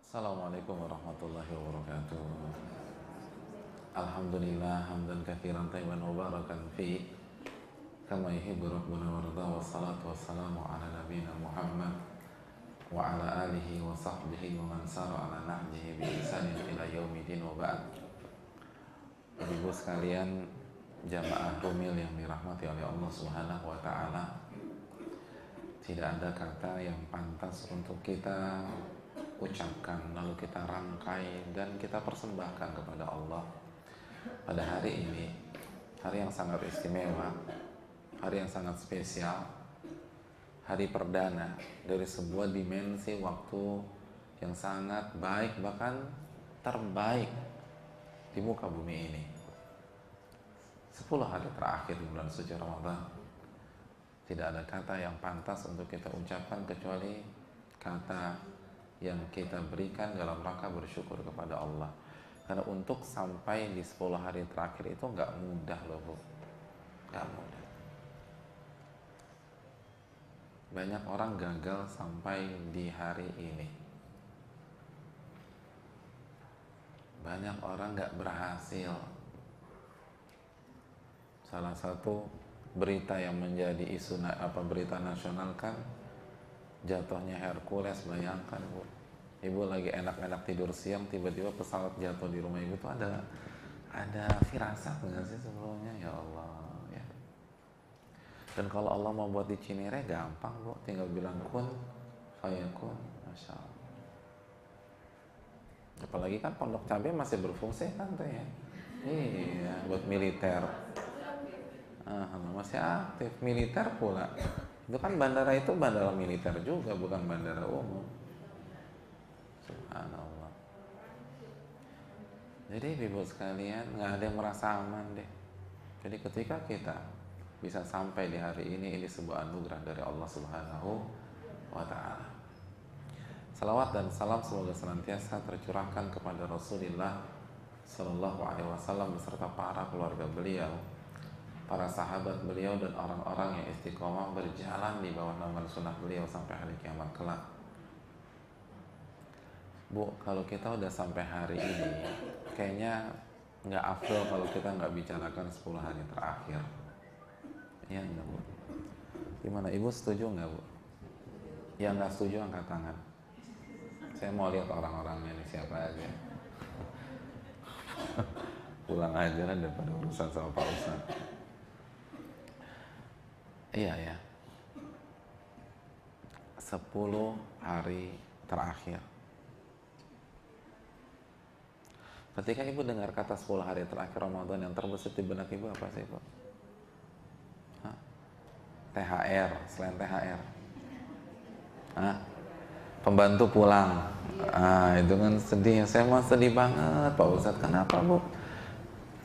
Assalamualaikum warahmatullahi wabarakatuh. Alhamdulillah hamdan katsiran tayyiban mubarakan fi kama yuhibbu rabbuna warda, wassalatu wassalamu ala nabiyyina Muhammad wa ala alihi wa sahbihi wa man sara ala nahjihi bi ihsanin ila yaumidin wa ba'd. Ibu sekalian, jamaah rumil yang dirahmati oleh Allah Subhanahu wa taala, tidak ada kata yang pantas untuk kita ucapkan lalu kita rangkai dan kita persembahkan kepada Allah pada hari ini, hari yang sangat istimewa, hari yang sangat spesial, hari perdana dari sebuah dimensi waktu yang sangat baik, bahkan terbaik di muka bumi ini. 10 hari terakhir di bulan suci Ramadan, tidak ada kata yang pantas untuk kita ucapkan kecuali kata yang kita berikan dalam rangka bersyukur kepada Allah. Karena untuk sampai di 10 hari terakhir itu nggak mudah loh Bu, nggak mudah. Banyak orang gagal sampai di hari ini, banyak orang nggak berhasil. Salah satu berita yang menjadi isu berita nasional kan jatuhnya Hercules. Bayangkan Bu, ibu lagi enak-enak tidur siang, tiba-tiba pesawat jatuh di rumah ibu. Tuh ada firasat nggak sih sebelumnya? Ya Allah ya. Dan kalau Allah mau buat di Cinere gampang Bu, tinggal bilang kun fayakun, masya Allah. Apalagi kan Pondok Cabai masih berfungsi kan tuh ya. Iya, buat militer. Masih aktif, militer pula. Itu kan bandara, itu bandara militer juga, bukan bandara umum. Subhanallah. Jadi ibu sekalian, nggak ada yang merasa aman deh. Jadi ketika kita bisa sampai di hari ini sebuah anugerah dari Allah Subhanahu wa ta'ala. Salawat dan salam semoga senantiasa tercurahkan kepada Rasulullah Sallallahu Alaihi Wasallam beserta para keluarga beliau, para sahabat beliau, dan orang-orang yang istiqomah berjalan di bawah naungan sunnah beliau sampai hari kiamat kelak. Bu, kalau kita udah sampai hari ini, kayaknya nggak afdol kalau kita nggak bicarakan 10 hari terakhir. Iya nggak Bu? Gimana, Ibu setuju nggak Bu? Yang nggak setuju angkat tangan. Saya mau lihat orang-orangnya nih, siapa aja. Pulang aja lah daripada urusan sama Pak Ustaz. Iya ya, 10 hari terakhir. Ketika ibu dengar kata 10 hari terakhir Ramadan, yang terbesit di benak ibu apa sih Bu? THR, selain THR. Pembantu pulang. Itu kan sedih. Saya mah sedih banget Pak Ustadz. Kenapa Bu?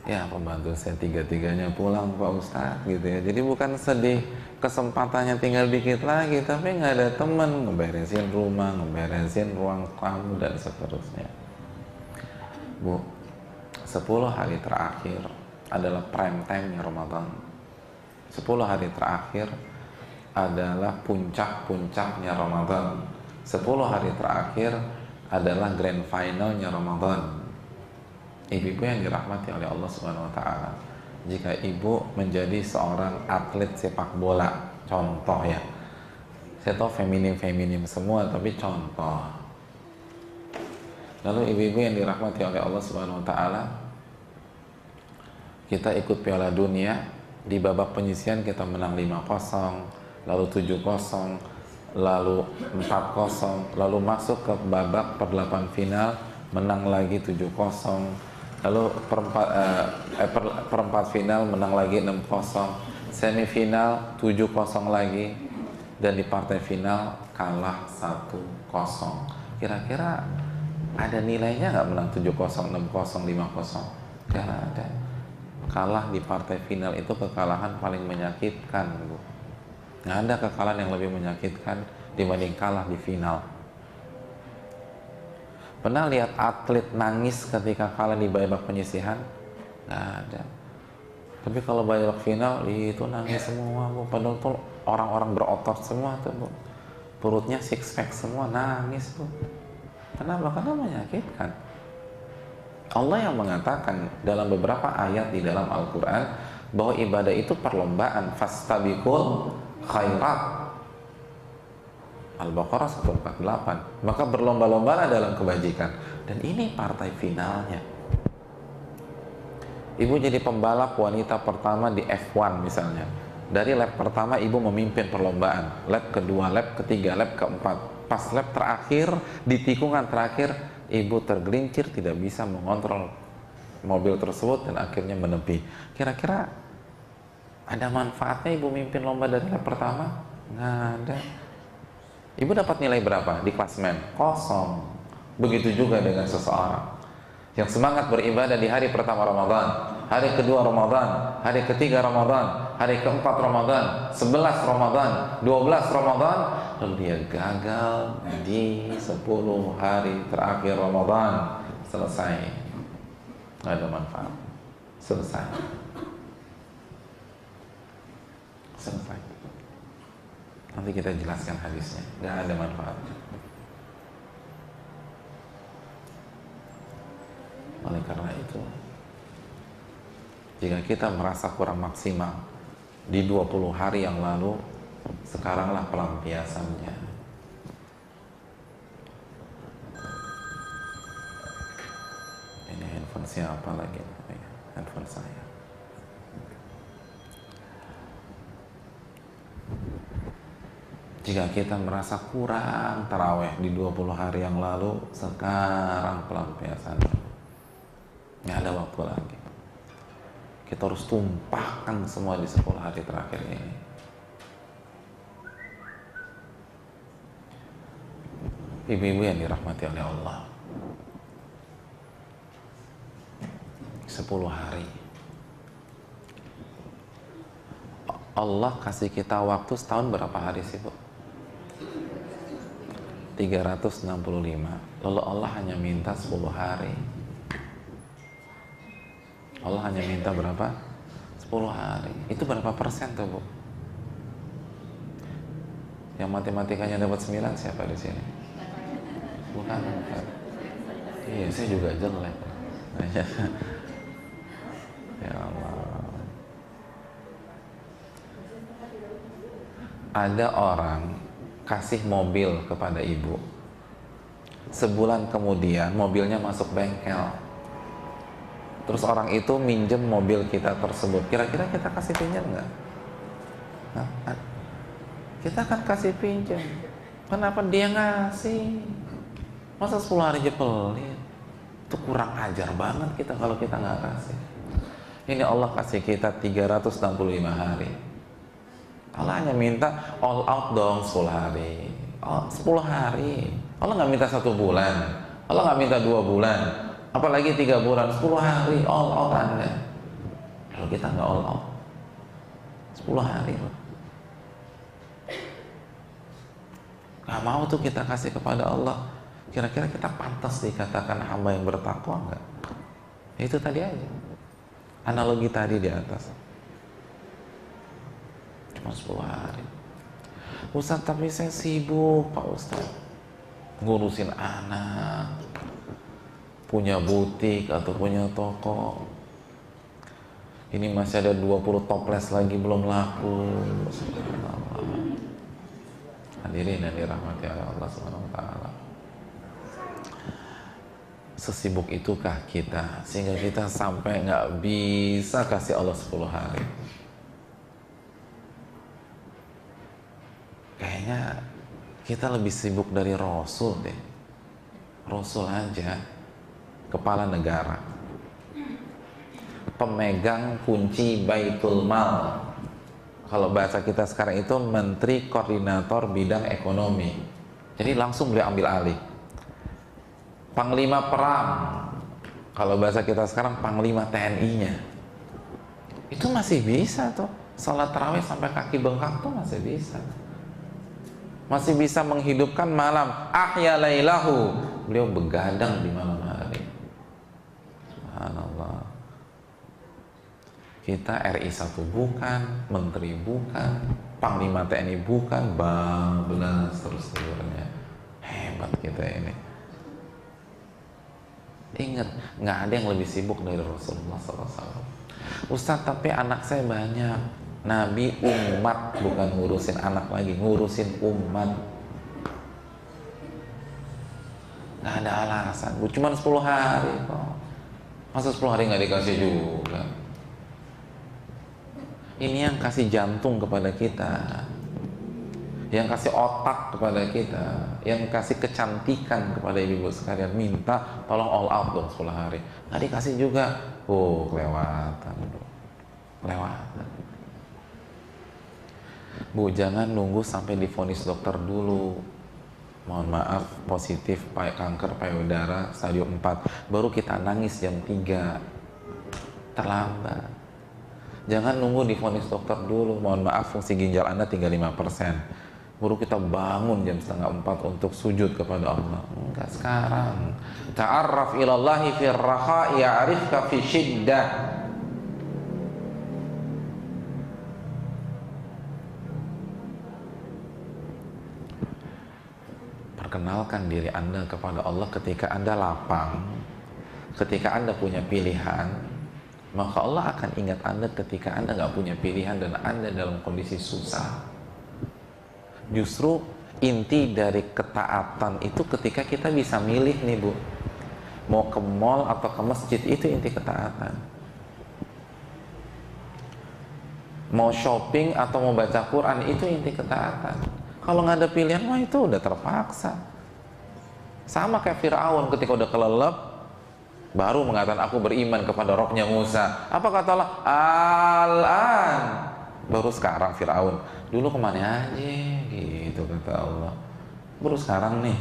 Ya, pembantu saya 3-3-nya pulang Pak Ustadz gitu ya. Jadi bukan sedih kesempatannya tinggal dikit lagi, tapi nggak ada teman ngeberesin rumah, ngeberesin ruang tamu dan seterusnya. Bu, 10 hari terakhir adalah prime time-nya Ramadan. 10 hari terakhir adalah puncak-puncaknya Ramadan. 10 hari terakhir adalah grand finalnya Ramadan. Ibu-ibu yang dirahmati oleh Allah Subhanahu wa ta'ala, jika ibu menjadi seorang atlet sepak bola, contoh ya, saya tahu feminim semua, tapi contoh, lalu ibu-ibu yang dirahmati oleh Allah Subhanahu wa ta'ala, kita ikut Piala Dunia, di babak penyisihan kita menang 5-0, lalu 7-0, lalu 4-0, lalu masuk ke babak per-8 final, menang lagi 7-0, lalu perempat final menang lagi 6-0, semifinal 7-0 lagi, dan di partai final kalah 1-0. Kira-kira ada nilainya nggak menang 7-0, 6-0, 5-0? Gak ada. Kalah di partai final itu kekalahan paling menyakitkan Bu. Nggak ada kekalahan yang lebih menyakitkan dibanding kalah di final. Pernah lihat atlet nangis ketika kalah di babak penyisihan? Nggak ada. Tapi kalau babak final itu nangis semua Bu. Padahal tuh orang-orang berotot semua tuh Bu. Perutnya six pack semua, nangis Bu. Kenapa? Karena menyakitkan. Allah yang mengatakan dalam beberapa ayat di dalam Al-Quran bahwa ibadah itu perlombaan, fastabiqul khairat. Al-Baqarah 148. Maka berlomba-lombalah dalam kebajikan. Dan ini partai finalnya. Ibu jadi pembalap wanita pertama di F1 misalnya. Dari lap pertama ibu memimpin perlombaan, lap kedua, lap ketiga, lap keempat. Pas lap terakhir, di tikungan terakhir, ibu tergelincir, tidak bisa mengontrol mobil tersebut dan akhirnya menepi. Kira-kira ada manfaatnya ibu mimpin lomba dari lap pertama? Nggak ada. Ibu dapat nilai berapa di klasmen? Kosong. Begitu juga dengan seseorang yang semangat beribadah di hari pertama Ramadan, hari kedua Ramadan, hari ketiga Ramadan, hari keempat Ramadan, 11 Ramadan, 12 Ramadan, lalu dia gagal di 10 hari terakhir Ramadan. Selesai. Nggak ada manfaat. Selesai. Selesai. Nanti kita jelaskan hadisnya. Nggak ada manfaatnya. Oleh karena itu, jika kita merasa kurang maksimal di 20 hari yang lalu, sekaranglah pelampiasannya. Ini handphone siapa lagi? Handphone saya. Jika kita merasa kurang taraweh di 20 hari yang lalu, sekarang pelampiasannya. Nggak ada waktu lagi. Kita harus tumpahkan semua di 10 hari terakhir ini. Ibu-ibu yang dirahmati oleh Allah, 10 hari Allah kasih kita waktu setahun berapa hari sih, Bu? 365. Lalu Allah hanya minta 10 hari. Allah hanya minta berapa? 10 hari. Itu berapa persen tuh, Bu? Yang matematikanya dapat 9 siapa di sini? Bukan. Iya, saya juga jelek. Ya Allah. Ada orang kasih mobil kepada ibu. Sebulan kemudian mobilnya masuk bengkel. Terus orang itu minjem mobil kita tersebut. Kira-kira kita kasih pinjam nggak? Kita akan kasih pinjam. Kenapa dia ngasih? Masa 10 hari aja pelit? Itu kurang ajar banget kita kalau kita nggak kasih. Ini Allah kasih kita 365 hari. Allah hanya minta all out dong 10 hari. 10 hari. Allah nggak minta 1 bulan. Allah nggak minta 2 bulan. Apalagi 3 bulan, 10 hari all out Anda. Kalau kita nggak all out, 10 hari loh. Nggak mau tuh kita kasih kepada Allah. Kira-kira kita pantas dikatakan hamba yang bertakwa nggak? Itu tadi aja. Analogi tadi di atas. Cuma 10 hari. Ustaz, tapi saya sibuk Pak Ustaz. Ngurusin anak, punya butik atau punya toko. Ini masih ada 20 toples lagi belum laku. Subhanallah. Hadirin yang dirahmati oleh Allah Subhanahu wa taala. Sesibuk itukah kita sehingga kita sampai nggak bisa kasih Allah 10 hari? Kayaknya kita lebih sibuk dari Rasul deh. Rasul aja kepala negara, pemegang kunci Baitul Mal. Kalau bahasa kita sekarang itu Menteri Koordinator Bidang Ekonomi. Jadi langsung beliau ambil alih. Panglima Perang, kalau bahasa kita sekarang Panglima TNI-nya. Itu masih bisa tuh, salat tarawih sampai kaki bengkak tuh masih bisa. Masih bisa menghidupkan malam, ahya lailahu. Beliau begadang di malam hari. Subhanallah. Kita RI 1 bukan, Menteri bukan, Panglima TNI bukan, bablas terus telurnya. Hebat kita ini. Ingat, nggak ada yang lebih sibuk dari Rasulullah SAW. Ustaz, tapi anak saya banyak. Nabi umat, bukan ngurusin anak lagi, ngurusin umat. Nggak ada alasan, bu, cuma 10 hari kok. Masa 10 hari nggak dikasih juga? Ini yang kasih jantung kepada kita, yang kasih otak kepada kita, yang kasih kecantikan kepada ibu-ibu sekalian. Minta tolong all out dong 10 hari, nggak dikasih juga. Kelewatan bro, kelewatan. Bu, jangan nunggu sampai divonis dokter dulu. Mohon maaf, positif kanker payudara stadium 4, baru kita nangis jam 3. Terlambat. Jangan nunggu divonis dokter dulu. Mohon maaf, fungsi ginjal Anda tinggal 5%, baru kita bangun jam 3:30 untuk sujud kepada Allah. Enggak, sekarang. Ta'arraf ilallahi fir raha ya'rifka fi syiddah. Perkenalkan diri Anda kepada Allah ketika Anda lapang, ketika Anda punya pilihan, maka Allah akan ingat Anda ketika Anda nggak punya pilihan dan Anda dalam kondisi susah. Justru inti dari ketaatan itu ketika kita bisa milih nih bu, mau ke mall atau ke masjid, itu inti ketaatan. Mau shopping atau mau baca Quran, itu inti ketaatan. Kalau nggak ada pilihan, wah itu udah terpaksa. Sama kayak Fir'aun ketika udah kelelep, baru mengatakan aku beriman kepada rohnya Musa. Apa kata Allah? Al-an. Baru sekarang Fir'aun. Dulu kemana aja? Gitu kata Allah. Baru sekarang nih.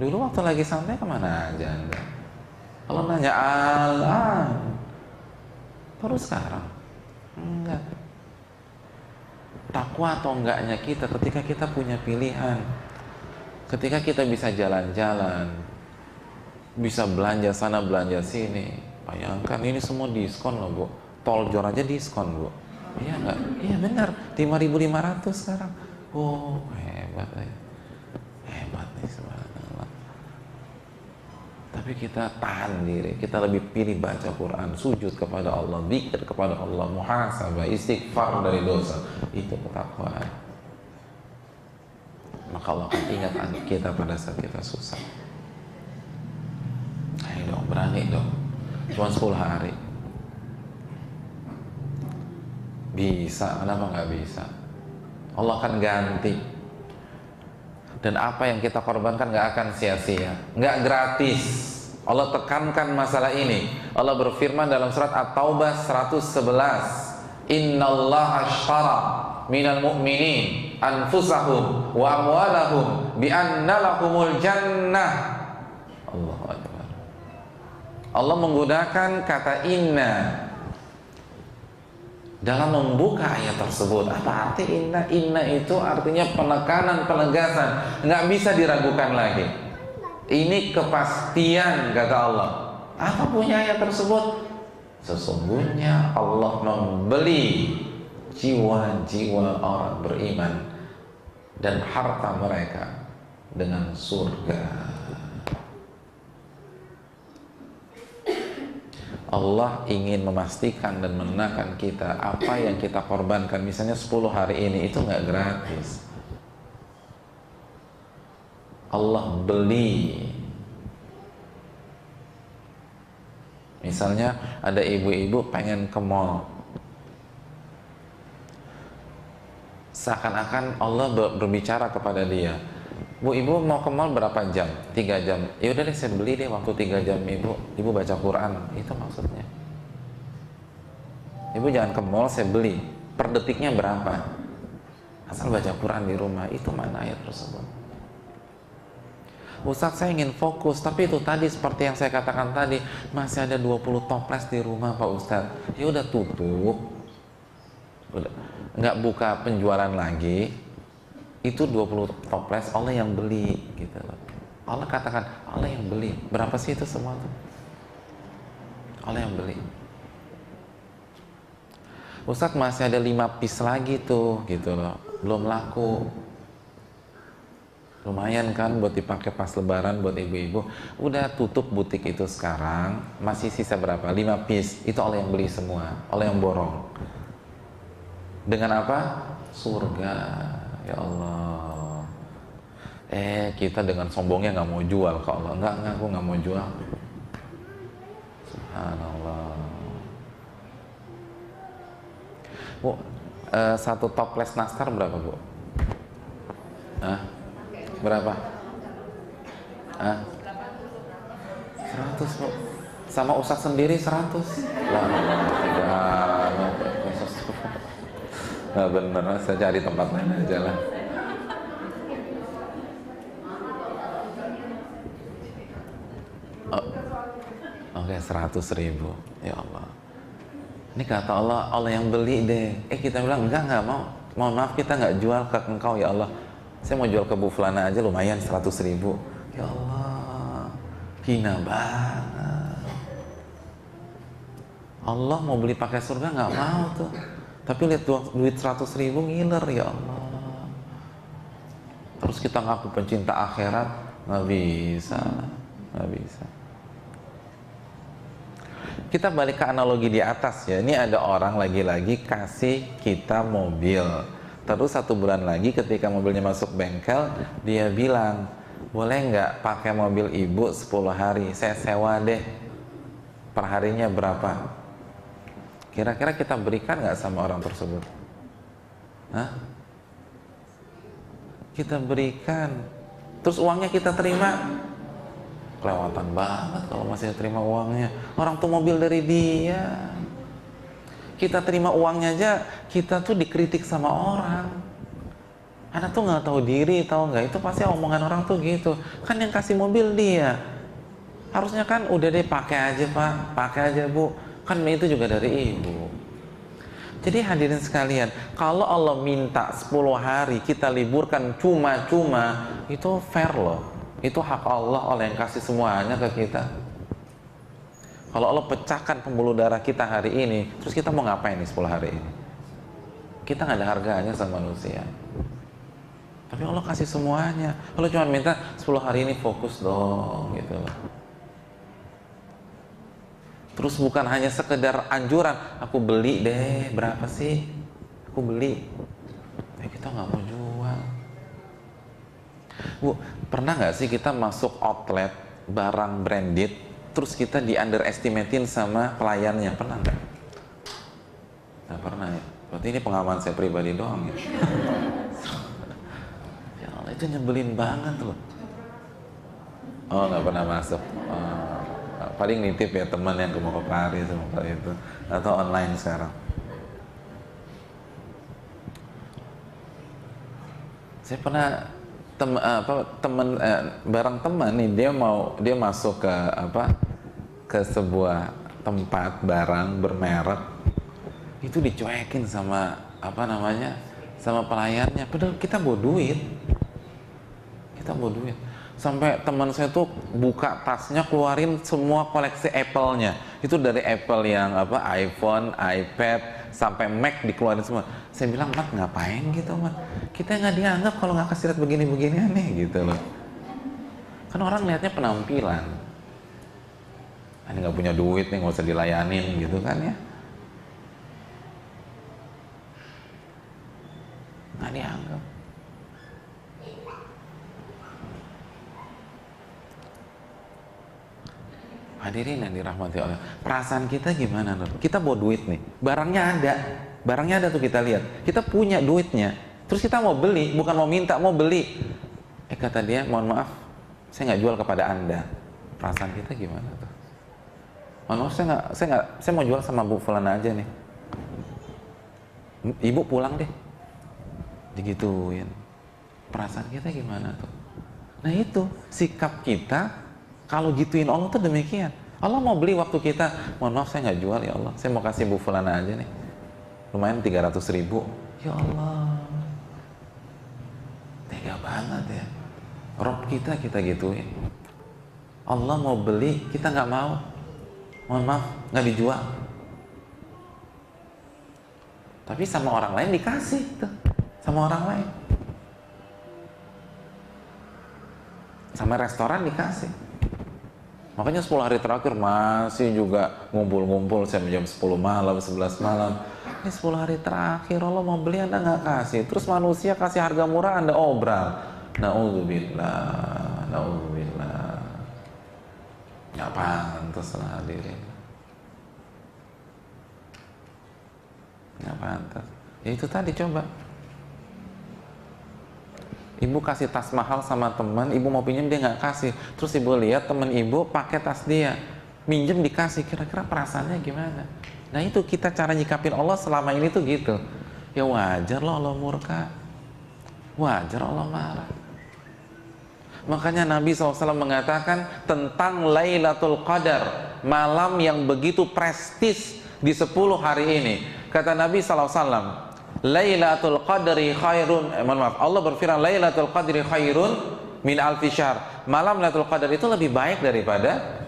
Dulu waktu lagi santai kemana aja Anda? Kalau nanya al-an, baru sekarang. Enggak. Takwa atau enggaknya kita ketika kita punya pilihan, ketika kita bisa jalan-jalan, bisa belanja sana belanja sini. Bayangkan ini semua diskon loh bu, tol jor aja diskon bu. Iya enggak? Iya benar, 5.500 sekarang. Oh hebat ya, hebat nih subhanallah. Tapi kita tahan diri, kita lebih pilih baca Quran, sujud kepada Allah, zikir kepada Allah, muhasabah, istighfar dari dosa. Itu ketakwaan. Maka Allah akan ingat kita pada saat kita susah. Ayo dong, berani dong. Cuma 10 hari. Bisa, kenapa nggak bisa? Allah akan ganti. Dan apa yang kita korbankan nggak akan sia-sia, nggak gratis. Allah tekankan masalah ini. Allah berfirman dalam surat At-Taubah 111, Innallaha ashtara minal mu'minin anfusahum wa amwalahum bi anna lahumul jannah. Allahu Akbar. Allah menggunakan kata inna dalam membuka ayat tersebut. Apa arti inna? Inna itu artinya penekanan, penegasan, nggak bisa diragukan lagi. Ini kepastian kata Allah. Apa punya ayat tersebut? Sesungguhnya Allah membeli jiwa-jiwa orang beriman dan harta mereka dengan surga. Allah ingin memastikan dan menenangkan kita apa yang kita korbankan, misalnya 10 hari ini, itu nggak gratis. Allah beli. Misalnya ada ibu-ibu pengen ke mall, seakan-akan Allah berbicara kepada dia, Bu, ibu mau ke mall berapa jam? 3 jam. Ya udah deh, saya beli deh waktu 3 jam ibu. Ibu baca Quran. Itu maksudnya. Ibu jangan ke mall, saya beli. Per detiknya berapa? Asal baca Quran di rumah. Itu mana ayat tersebut? Ustaz, saya ingin fokus, tapi itu tadi seperti yang saya katakan tadi, masih ada 20 toples di rumah Pak Ustaz. Ya udah tutup. Udah. Nggak buka penjualan lagi. Itu 20 toples Allah yang beli gitu loh. Allah katakan Allah yang beli. Berapa sih itu semua tuh? Allah yang beli. Ustadz, masih ada 5 piece lagi tuh gitu loh, belum laku. Lumayan kan buat dipakai pas lebaran buat ibu-ibu. Udah tutup butik itu sekarang, masih sisa berapa? 5 piece. Itu oleh yang beli semua, oleh yang borong. Dengan apa? Surga. Ya Allah. Kita dengan sombongnya nggak mau jual ke Allah. Enggak, aku nggak mau jual. Subhanallah. Bu, satu toples nastar berapa, Bu? Hah? Berapa? Hah? 100, Bu. Sama Ustaz sendiri 100. Lah, nah, bener, saya cari tempat lain aja lah. Oh, oke, 100.000. Ya Allah. Ini kata Allah, Allah yang beli deh. Kita bilang enggak mau. Mohon maaf, kita nggak jual ke engkau ya Allah. Saya mau jual ke Bu Fulana aja lumayan 100.000. Ya Allah, hina banget. Allah mau beli pakai surga nggak mau tuh. Tapi lihat duit 100.000 ngiler ya Allah. Terus kita ngaku pencinta akhirat, nggak bisa, nggak bisa. Kita balik ke analogi di atas ya. Ini ada orang lagi-lagi kasih kita mobil. Terus 1 bulan lagi ketika mobilnya masuk bengkel, dia bilang, boleh nggak pakai mobil ibu 10 hari? Saya sewa deh. Perharinya berapa? Kira-kira kita berikan nggak sama orang tersebut? Hah? Kita berikan. Terus uangnya kita terima? Kelewatan banget kalau masih terima uangnya. Orang tuh mobil dari dia. Kita terima uangnya aja, kita tuh dikritik sama orang. Anak tuh nggak tahu diri, tahu nggak? Itu pasti omongan orang tuh gitu. Kan yang kasih mobil dia. Harusnya kan udah deh pakai aja Pak, pakai aja Bu. Kan itu juga dari ibu. Jadi hadirin sekalian, kalau Allah minta 10 hari kita liburkan cuma-cuma, itu fair loh. Itu hak Allah, Allah yang kasih semuanya ke kita. Kalau Allah pecahkan pembuluh darah kita hari ini, terus kita mau ngapain nih 10 hari ini? Kita nggak ada harganya sama manusia. Tapi Allah kasih semuanya. Allah cuma minta 10 hari ini fokus dong gitu loh. Terus bukan hanya sekedar anjuran, aku beli deh, berapa sih? Aku beli. Kita nggak mau jual. Bu, pernah nggak sih kita masuk outlet barang branded, terus kita di underestimatein sama pelayannya? Pernah nggak? Nggak pernah ya? Berarti ini pengalaman saya pribadi doang ya? Ya Allah, itu nyebelin banget loh. Oh, nggak pernah masuk. Paling nitip ya teman yang mau ke Paris sama itu, atau online sekarang. Saya pernah barang teman nih, dia masuk ke sebuah tempat barang bermerek, itu dicuekin sama sama pelayannya. Padahal kita bawa duit, sampai teman saya tuh buka tasnya, keluarin semua koleksi Apple-nya. Itu dari Apple yang iPhone, iPad, sampai Mac dikeluarin semua. Saya bilang, Mat, ngapain gitu, Mat? Kita nggak dianggap kalau nggak kasih lihat begini-begini aneh gitu loh. Kan orang lihatnya penampilan. Ini nggak punya duit nih, nggak usah dilayanin gitu kan ya. Nggak dianggap. Hadirin yang dirahmati Allah, perasaan kita gimana Nur? Kita bawa duit nih, barangnya ada tuh, kita lihat, kita punya duitnya, terus kita mau beli, bukan mau minta, mau beli. Kata dia, mohon maaf, saya nggak jual kepada Anda. Perasaan kita gimana tuh? Mohon maaf, saya mau jual sama Bu Fulana aja nih. Ibu pulang deh, digituin. Perasaan kita gimana tuh? Nah itu sikap kita. Kalau gituin Allah tuh demikian. Allah mau beli waktu kita, mohon maaf saya nggak jual ya Allah, saya mau kasih Bu Fulana aja nih, lumayan 300.000. Ya Allah, tega banget ya. Rob kita gituin. Allah mau beli, kita nggak mau, mohon maaf nggak dijual. Tapi sama orang lain dikasih tuh, sama orang lain. Sama restoran dikasih. Makanya 10 hari terakhir masih juga ngumpul-ngumpul sampai jam 10 malam, 11 malam. Ini 10 hari terakhir Allah mau beli Anda nggak kasih. Terus manusia kasih harga murah Anda obral. Na'udzubillah, na'udzubillah. Nggak pantas lah hadirin. Nggak pantas. Ya itu tadi coba. Ibu kasih tas mahal sama teman, ibu mau pinjam dia nggak kasih. Terus ibu lihat teman ibu pakai tas dia, minjem dikasih, kira-kira perasaannya gimana? Nah itu kita cara nyikapin Allah selama ini tuh gitu. Ya wajar loh Allah murka, wajar Allah marah. Makanya Nabi SAW mengatakan tentang Lailatul Qadar, malam yang begitu prestis di 10 hari ini. Kata Nabi SAW, Lailatul Qadri khairun, maaf, Allah berfirman Lailatul Qadri khairun min alfi syahr. Malam Lailatul Qadar itu lebih baik daripada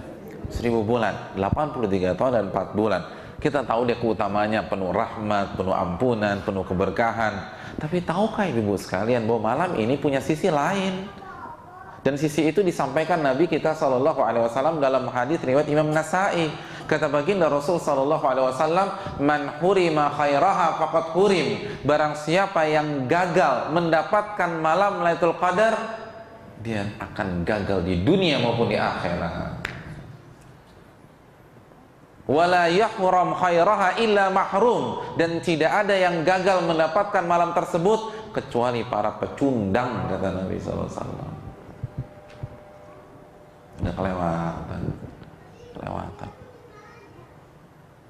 1000 bulan, 83 tahun dan 4 bulan. Kita tahu dia keutamanya penuh rahmat, penuh ampunan, penuh keberkahan. Tapi tahukah ibu sekalian bahwa malam ini punya sisi lain? Dan sisi itu disampaikan Nabi kita SAW dalam hadis riwayat Imam Nasai. Kata baginda Rasul SAW, man hurima khairaha faqad hurim. Barang siapa yang gagal mendapatkan malam Lailatul Qadar, dia akan gagal di dunia maupun di akhirat. Wala yahram khairaha illa mahrum. Dan tidak ada yang gagal mendapatkan malam tersebut kecuali para pecundang, kata Nabi SAW. Udah kelewatan.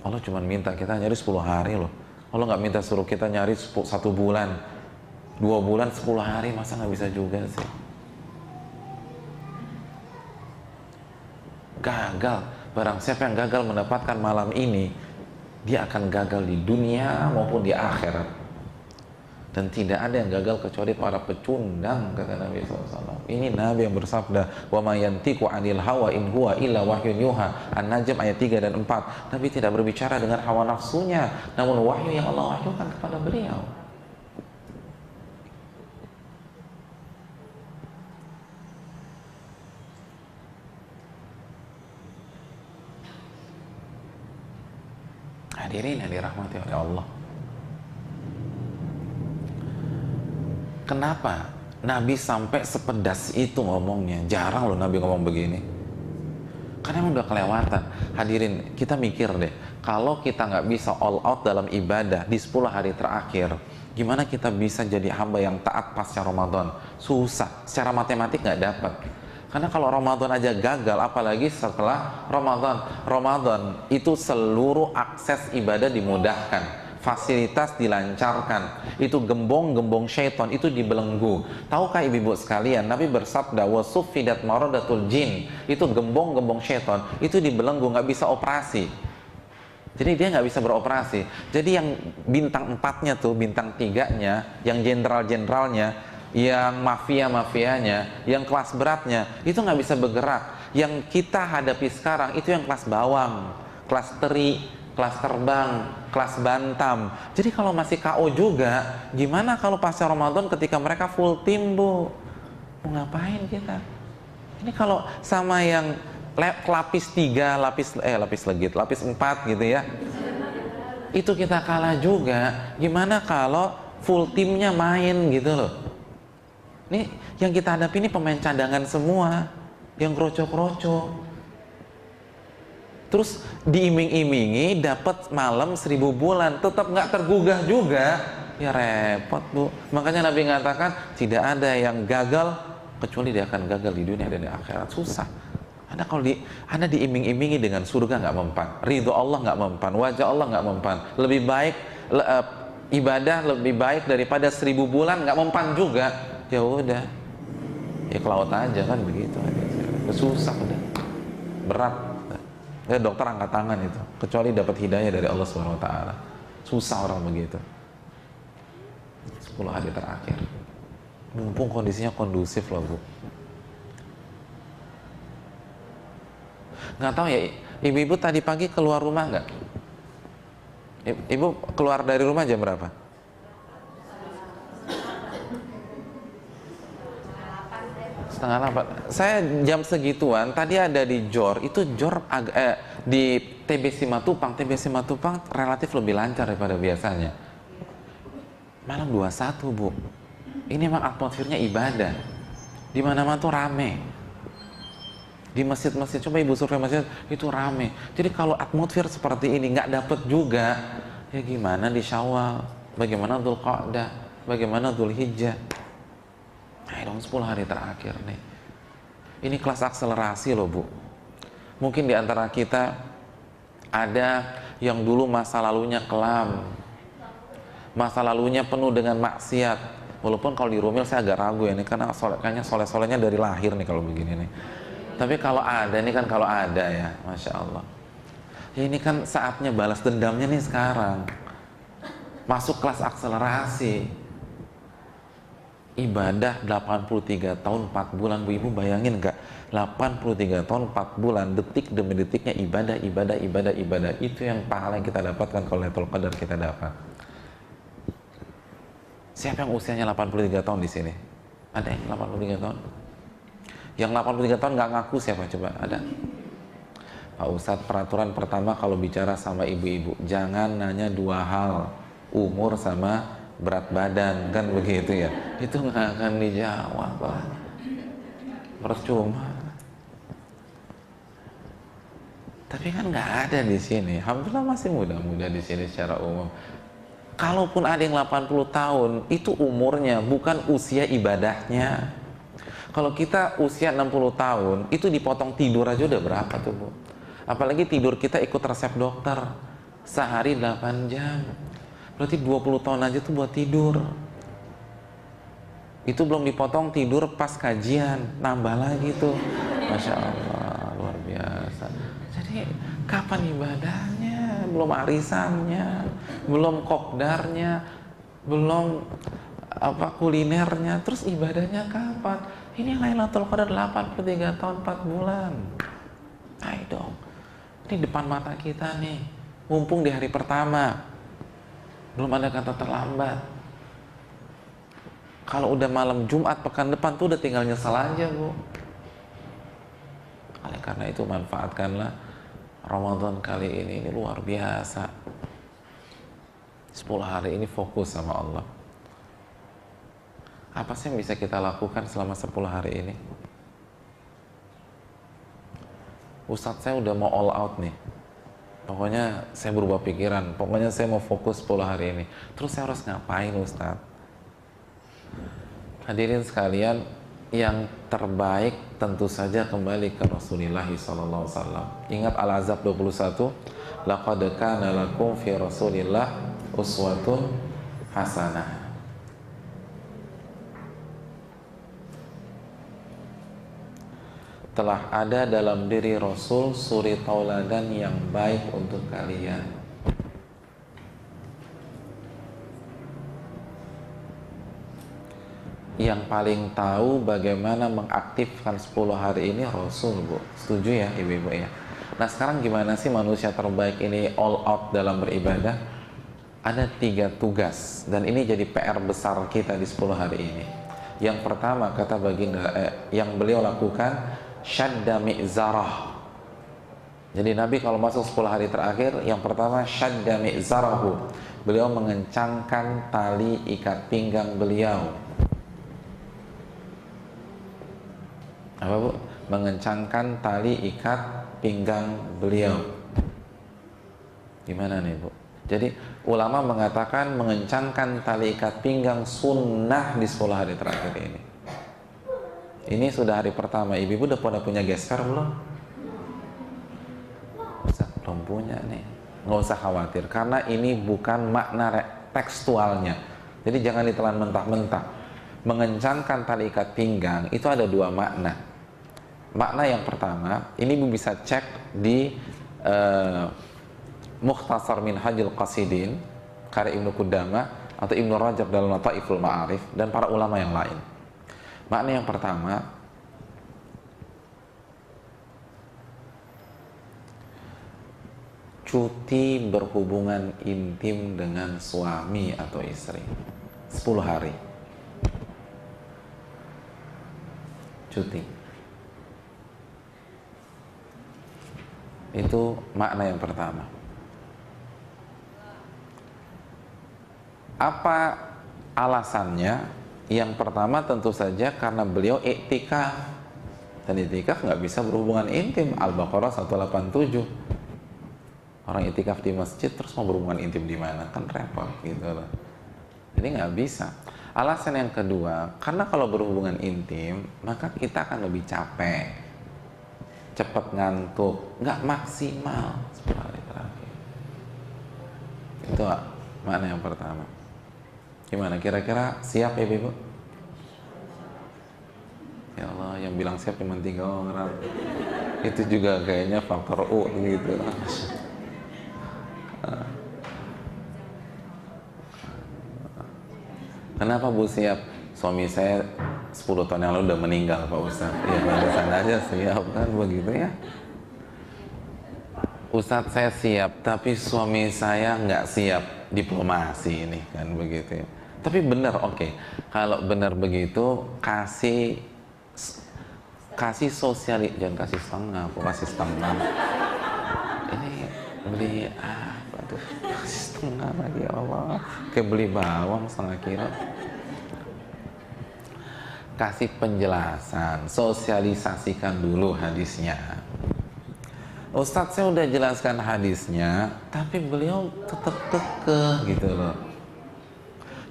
Allah cuma minta kita nyari 10 hari loh. Allah nggak minta suruh kita nyari 1 bulan, 2 bulan, 10 hari, masa nggak bisa juga sih? Gagal. Barang siapa yang gagal mendapatkan malam ini, dia akan gagal di dunia maupun di akhirat. Dan tidak ada yang gagal kecuali para pecundang, kata Nabi SAW. Ini Nabi yang bersabda, wa ma yantiqu 'anil hawa in huwa illa wahyun yuha. An-Najm ayat 3 dan 4. Nabi tidak berbicara dengan hawa nafsunya, namun wahyu yang Allah wahyukan kepada beliau. Hadirin yang dirahmati oleh Allah. Kenapa Nabi sampai sepedas itu ngomongnya? Jarang loh Nabi ngomong begini. Karena emang udah kelewatan. Hadirin, kita mikir deh, kalau kita nggak bisa all out dalam ibadah di 10 hari terakhir, gimana kita bisa jadi hamba yang taat pasca Ramadan? Susah, secara matematik nggak dapat. Karena kalau Ramadan aja gagal, apalagi setelah Ramadan. Ramadan itu seluruh akses ibadah dimudahkan, fasilitas dilancarkan, itu gembong-gembong syaitan itu dibelenggu. Tahukah ibu-ibu sekalian, Nabi bersabda wasuffidat maradatul jin, itu gembong-gembong syaitan itu dibelenggu, nggak bisa operasi. Jadi dia nggak bisa beroperasi. Jadi yang bintang 4-nya tuh, bintang 3-nya, yang jenderal-jenderalnya, yang mafia-mafianya, yang kelas beratnya itu nggak bisa bergerak. Yang kita hadapi sekarang itu yang kelas bawang, kelas teri, kelas terbang, kelas bantam. Jadi kalau masih KO juga, gimana kalau pasca Ramadan ketika mereka full tim, Bu? Mau ngapain kita? Ini kalau sama yang lapis 3, lapis legit, lapis 4 gitu ya, itu kita kalah juga. Gimana kalau full timnya main gitu loh? Ini yang kita hadapi ini pemain cadangan semua, yang kroco-kroco. Terus diiming-imingi dapat malam 1000 bulan, tetap nggak tergugah juga, ya repot, Bu. Makanya Nabi mengatakan tidak ada yang gagal kecuali dia akan gagal di dunia dan di akhirat. Susah. Anda diiming-imingi dengan surga nggak mempan, ridho Allah nggak mempan, wajah Allah nggak mempan, lebih baik ibadah lebih baik daripada 1000 bulan nggak mempan juga. Ya udah, ya ke laut aja kan begitu aja. Susah udah, berat. Ya, dokter angkat tangan itu, kecuali dapat hidayah dari Allah Subhanahu Wa Taala. Susah orang begitu. 10 hari terakhir, mumpung kondisinya kondusif loh, Bu. Nggak tahu ya, ibu-ibu tadi pagi keluar rumah nggak? Ibu keluar dari rumah jam berapa? setengah 8. Saya jam segituan tadi ada di JOR, itu JOR di TBC Matupang. TBC Matupang relatif lebih lancar daripada biasanya. Malam 21, Bu. Ini memang atmosfernya ibadah. Di mana-mana tuh rame. Di masjid-masjid, coba Ibu survei masjid, itu rame. Jadi kalau atmosfer seperti ini nggak dapet juga, ya gimana di Syawal, bagaimana Dzulqa'dah, bagaimana Dzulhijjah. Ayo dong 10 hari terakhir nih. Ini kelas akselerasi loh, Bu. Mungkin di antara kita ada yang dulu masa lalunya kelam, masa lalunya penuh dengan maksiat. Walaupun kalau di Rumil saya agak ragu ya, ini karena kayaknya soleh-solehnya dari lahir nih kalau begini nih. Tapi kalau ada, ini kan kalau ada ya, Masya Allah. Ya ini kan saatnya balas dendamnya nih sekarang. Masuk kelas akselerasi. Ibadah 83 tahun 4 bulan, Bu. Ibu bayangin gak? 83 tahun 4 bulan, detik demi detiknya ibadah, ibadah, ibadah, ibadah. Itu yang pahala yang kita dapatkan kalau Lailatul Qadar kita dapat. Siapa yang usianya 83 tahun di sini? Ada yang 83 tahun? Yang 83 tahun nggak ngaku siapa coba? Ada? Pak Ustadz, peraturan pertama kalau bicara sama ibu-ibu, jangan nanya dua hal, umur sama berat badan, kan begitu ya? Itu nggak akan dijawab, Pak. Percuma. Tapi kan nggak ada di sini. Alhamdulillah masih muda-muda di sini secara umum. Kalaupun ada yang 80 tahun, itu umurnya, bukan usia ibadahnya. Kalau kita usia 60 tahun, itu dipotong tidur aja udah berapa tuh, Bu? Apalagi tidur kita ikut resep dokter, sehari 8 jam. Berarti 20 tahun aja tuh buat tidur. Itu belum dipotong tidur pas kajian, nambah lagi tuh. Masya Allah, luar biasa. Jadi, kapan ibadahnya? Belum arisannya, belum kopdarnya, belum kulinernya, terus ibadahnya kapan? Ini Lailatul Qadar 83 tahun 4 bulan. Ayo dong, ini depan mata kita nih, mumpung di hari pertama, belum ada kata terlambat. Kalau udah malam Jumat pekan depan tuh udah tinggal nyesal aja, Bu. Oleh karena itu manfaatkanlah Ramadan kali ini luar biasa. 10 hari ini fokus sama Allah. Apa sih yang bisa kita lakukan selama 10 hari ini? Ustadz, saya udah mau all out nih. Pokoknya saya berubah pikiran. Pokoknya saya mau fokus 10 hari ini. Terus saya harus ngapain, Ustadz? Hadirin sekalian, yang terbaik tentu saja kembali ke Rasulullah SAW. Ingat Al-Ahzab 21, laqad kana lakum fi Rasulillah uswatun hasanah. Telah ada dalam diri Rasul suri tauladan yang baik untuk kalian. Yang paling tahu bagaimana mengaktifkan 10 hari ini Rasul, Bu. Setuju ya ibu-ibu ya? Nah sekarang gimana sih manusia terbaik ini all out dalam beribadah? Ada 3 tugas, dan ini jadi PR besar kita di 10 hari ini. Yang pertama, kata baginda yang beliau lakukan, syadda mi'zarah. Jadi Nabi kalau masuk 10 hari terakhir, yang pertama syadda mi'zarahu. Beliau mengencangkan tali ikat pinggang beliau. Apa, Bu? Mengencangkan tali ikat pinggang beliau. Gimana nih, Bu? Jadi ulama mengatakan mengencangkan tali ikat pinggang sunnah di 10 hari terakhir ini. Ini sudah hari pertama. Ibu udah pada punya gesper belum? Belum punya nih. Nggak usah khawatir, karena ini bukan makna tekstualnya. Jadi jangan ditelan mentah-mentah. Mengencangkan tali ikat pinggang itu ada 2 makna. Makna yang pertama, ini Ibu bisa cek di Mukhtasar Minhajul Qasidin karya Ibnu Qudamah atau Ibnu Rajab dalam Lataiful Ma'arif dan para ulama yang lain. Makna yang pertama, cuti berhubungan intim dengan suami atau istri 10 hari. cuti. Itu makna yang pertama. Apa alasannya? Yang pertama tentu saja karena beliau iktikaf, dan iktikaf nggak bisa berhubungan intim. Al-Baqarah 187. Orang iktikaf di masjid terus mau berhubungan intim di mana? Kan repot gitu loh. Jadi nggak bisa. Alasan yang kedua, karena kalau berhubungan intim maka kita akan lebih capek, cepat ngantuk, nggak maksimal seperti terakhir. Itu makna yang pertama. Gimana kira-kira siap ya Ibu? Ya Allah, yang bilang siap cuma 3 orang. Itu juga kayaknya faktor U gitu. Kenapa Bu siap? Suami saya 10 tahun yang lalu udah meninggal Pak Ustadz. Ya pantesan aja siap kan begitu ya. Ustadz saya siap, tapi suami saya nggak siap diplomasi ini kan begitu ya. Tapi benar, oke. Kalau benar begitu, kasih sosial, jangan kasih setengah, kasih setengah. Ini beli apa tuh? Kasih setengah lagi, ya Allah. Kayak beli bawang setengah kilo. Kasih penjelasan, sosialisasikan dulu hadisnya. Ustadz saya udah jelaskan hadisnya, tapi beliau tetap kekeh gitu loh.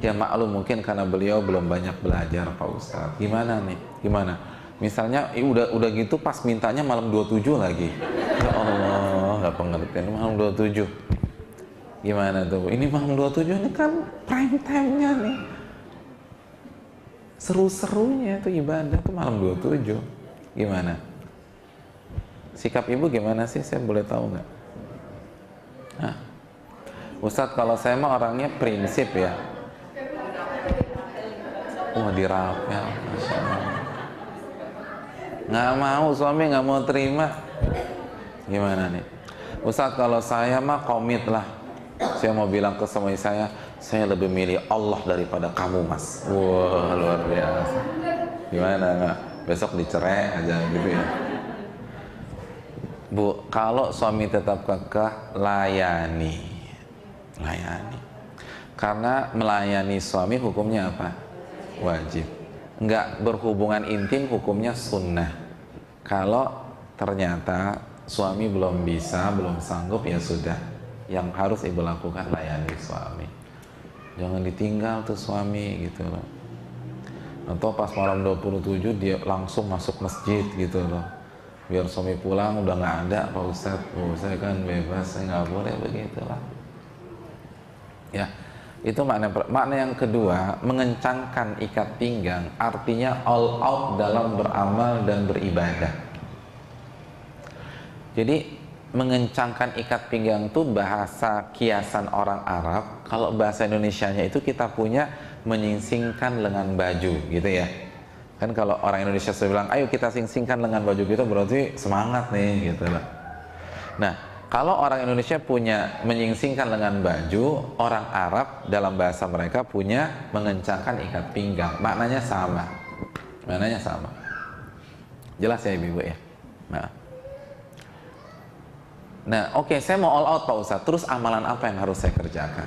Ya maklum mungkin karena beliau belum banyak belajar Pak Ustadz. Gimana nih? Gimana? Misalnya udah gitu pas mintanya malam 27 lagi. Ya Allah, nggak pengertian malam 27. Gimana tuh? Ini malam 27 ini kan prime time-nya nih. Seru-serunya itu ibadah tuh malam 27. Gimana? Sikap ibu gimana sih? Saya boleh tahu nggak? Nah, Ustadz kalau saya mah orangnya prinsip ya. Wah dirapel, Masya Allah. Nggak mau, suami nggak mau terima. Gimana nih? Ustadz kalau saya mah komit lah. Saya mau bilang ke suami saya lebih milih Allah daripada kamu mas. Wah luar biasa. Gimana nggak? Besok dicerai aja gitu ya. Bu, kalau suami tetap kekeh, layani. Karena melayani suami hukumnya apa? Wajib. Nggak berhubungan intim hukumnya sunnah. Kalau ternyata suami belum bisa, belum sanggup, ya sudah. Yang harus ibu lakukan layani suami. Jangan ditinggal tuh suami gitu loh. Atau pas malam 27 dia langsung masuk masjid gitu loh. Biar suami pulang udah nggak ada Pak Ustadz. Oh, saya kan bebas, saya nggak boleh begitulah. Ya. Itu makna yang kedua, mengencangkan ikat pinggang, artinya all out dalam beramal dan beribadah. Jadi mengencangkan ikat pinggang itu bahasa kiasan orang Arab. Kalau bahasa Indonesianya itu kita punya menyingsingkan lengan baju gitu ya. Kan kalau orang Indonesia bilang, ayo kita sing-singkan lengan baju gitu, berarti semangat nih gitu loh. Nah, kalau orang Indonesia punya menyingsingkan lengan baju, orang Arab dalam bahasa mereka punya mengencangkan ikat pinggang. Maknanya sama. Jelas ya Ibu ya? Nah, oke, saya mau all out Pak Ustadz. Terus amalan apa yang harus saya kerjakan?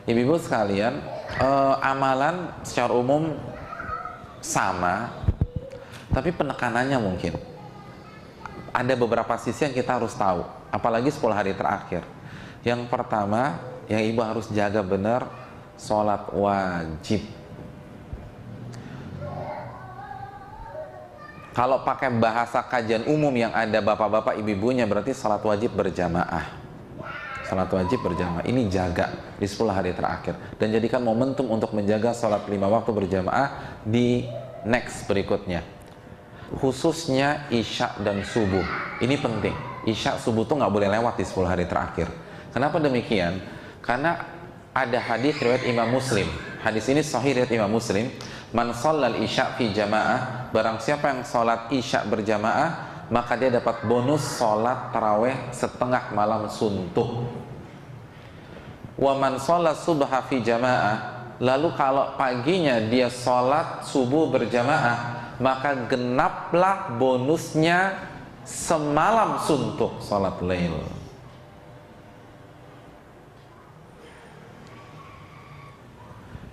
Ibu-ibu sekalian, amalan secara umum sama, tapi penekanannya mungkin. Ada beberapa sisi yang kita harus tahu, apalagi 10 hari terakhir. Yang pertama, yang ibu harus jaga benar, sholat wajib. Kalau pakai bahasa kajian umum yang ada bapak-bapak ibu-ibunya, berarti sholat wajib berjamaah. Sholat wajib berjamaah, ini jaga di 10 hari terakhir. Dan jadikan momentum untuk menjaga sholat 5 waktu berjamaah di next berikutnya. Khususnya isya dan subuh, ini penting. Isya subuh tuh nggak boleh lewat di 10 hari terakhir. Kenapa demikian? Karena ada hadis riwayat Imam Muslim. Hadis ini sahih riwayat Imam Muslim. Man shallal isya fi jamaah, barang siapa yang sholat isya berjamaah, maka dia dapat bonus sholat taraweh setengah malam suntuk. Wa man shallal subha fi jamaah, lalu kalau paginya dia sholat subuh berjamaah, maka genaplah bonusnya semalam suntuk sholat lail.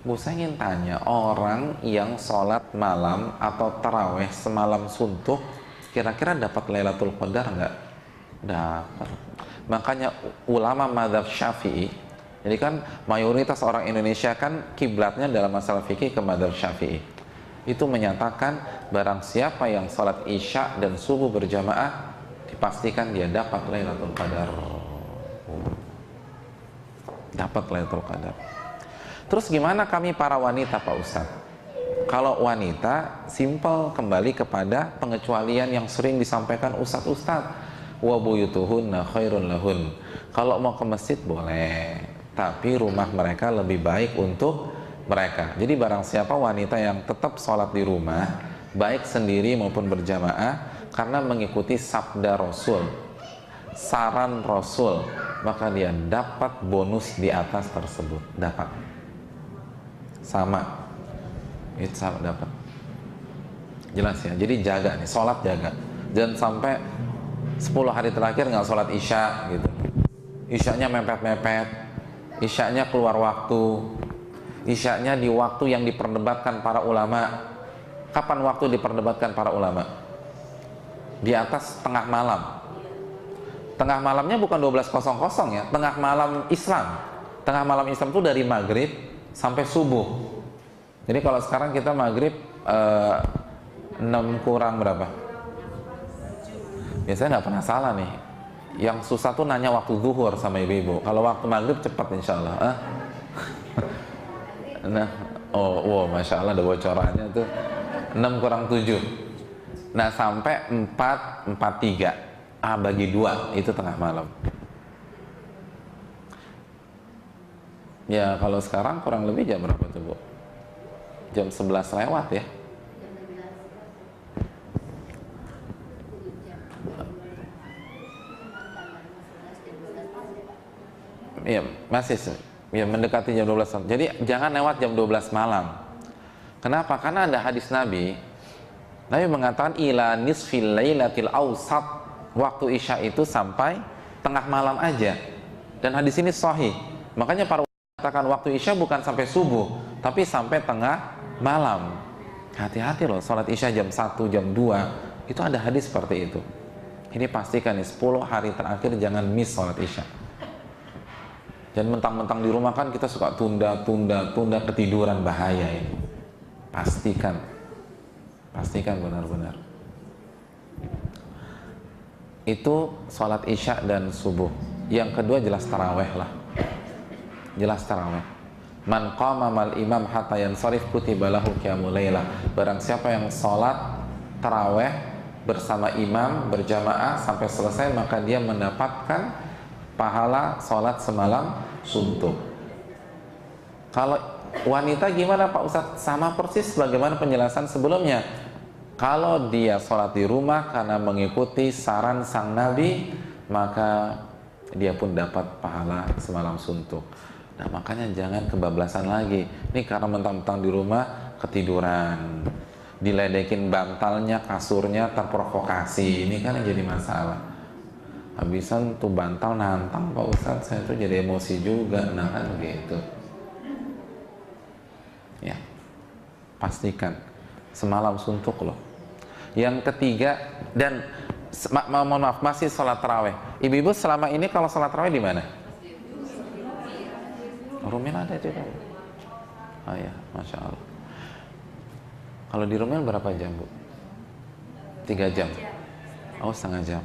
Bu, saya ingin tanya, orang yang sholat malam atau taraweh semalam suntuk, kira-kira dapat Lailatul Qadar nggak? Dapat. Makanya ulama mazhab Syafi'i, jadi kan mayoritas orang Indonesia kan kiblatnya dalam masalah fikih ke mazhab Syafi'i. Itu menyatakan barang siapa yang sholat isya dan subuh berjamaah, dipastikan dia dapat Lailatul Qadar. Dapat Lailatul Qadar. Terus gimana kami para wanita, Pak Ustadz? Kalau wanita, simpel, kembali kepada pengecualian yang sering disampaikan ustadz-ustadz. Wa buyutuhunna khairun lahun. Kalau mau ke masjid boleh, tapi rumah mereka lebih baik untuk mereka. Jadi barang siapa wanita yang tetap sholat di rumah, baik sendiri maupun berjamaah, karena mengikuti sabda Rasul, saran Rasul, maka dia dapat bonus di atas tersebut. Dapat. Sama, itu sama dapat. Jelas ya. Jadi jaga nih, sholat jaga. Jangan sampai 10 hari terakhir nggak sholat isya gitu. Isyanya mepet-mepet, isyanya keluar waktu, isyanya di waktu yang diperdebatkan para ulama. Kapan waktu diperdebatkan para ulama? Di atas tengah malam. Tengah malamnya bukan 12.00 ya, tengah malam Islam. Tengah malam Islam itu dari maghrib sampai subuh. Jadi kalau sekarang kita maghrib 6 kurang berapa? Biasanya nggak pernah salah nih. Yang susah tuh nanya waktu zuhur sama ibu-ibu. Kalau waktu maghrib cepat insya Allah. Nah, wow, masya Allah ada bocorannya tuh. 6 kurang 7. Nah sampai 4:43. Bagi 2 itu tengah malam. Ya kalau sekarang kurang lebih jam berapa tuh Bu? Jam 11 lewat ya. Iya masih ya, mendekati jam 12. Jadi jangan lewat jam 12 malam. Kenapa? Karena ada hadis Nabi mengatakan ila nisfil lailatil awsat, waktu isya itu sampai tengah malam aja. Dan hadis ini sahih. Makanya para katakan waktu isya bukan sampai subuh, tapi sampai tengah malam. Hati-hati loh, sholat isya jam 1, jam 2, itu ada hadis seperti itu. Ini pastikan nih, 10 hari terakhir jangan miss sholat isya. Jangan mentang-mentang di rumah kan kita suka tunda ketiduran, bahaya ini. Pastikan benar-benar. Itu sholat isya dan subuh. Yang kedua jelas taraweh lah. Jelas taraweh. Man qama mal imam hatta yansarif kutiba lahu qiyamul lailah. Barang siapa yang sholat taraweh bersama imam berjamaah sampai selesai, maka dia mendapatkan pahala sholat semalam suntuk. Kalau wanita gimana Pak Ustadz? Sama persis bagaimana penjelasan sebelumnya. Kalau dia sholat di rumah karena mengikuti saran sang Nabi, maka dia pun dapat pahala semalam suntuk. Nah makanya jangan kebablasan lagi. Ini karena mentang-mentang di rumah ketiduran, diledekin bantalnya, kasurnya, terprovokasi. Ini kan yang jadi masalah. Habisan tuh bantal nantang Pak Ustadz, saya tuh jadi emosi juga. Nah kan begitu. Ya, pastikan semalam suntuk loh. Yang ketiga, dan mohon maaf, masih sholat taraweh. Ibu-ibu selama ini kalau sholat taraweh di mana? Rumil ada juga. Oh ya, masya Allah. Kalau di Rumil berapa jam Bu? 3 jam. Oh, setengah jam.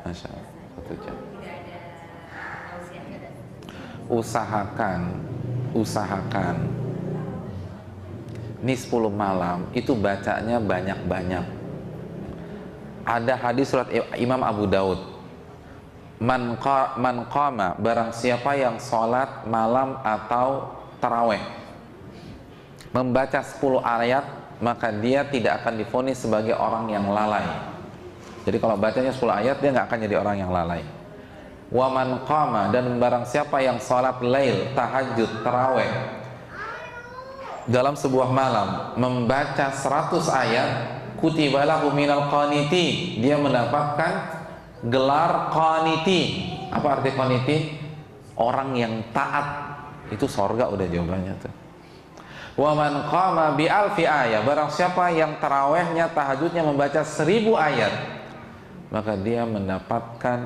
Masya Allah, 1 jam. Usahakan ini 10 malam itu bacanya banyak-banyak. Ada hadis surat Imam Abu Daud, Man qama, barang siapa yang sholat malam atau taraweh membaca 10 ayat, maka dia tidak akan divonis sebagai orang yang lalai. Jadi kalau bacanya 10 ayat, dia nggak akan jadi orang yang lalai. Wa man qama, dan barang siapa yang sholat lail, tahajud, taraweh dalam sebuah malam membaca 100 ayat, kutiba lahu minal qaniti, dia mendapatkan gelar qaniti. Apa arti qaniti? Orang yang taat. Itu sorga udah jawabannya tuh. Wa man qama bi alfi ayat, barang siapa yang tarawehnya, tahajudnya membaca 1000 ayat, maka dia mendapatkan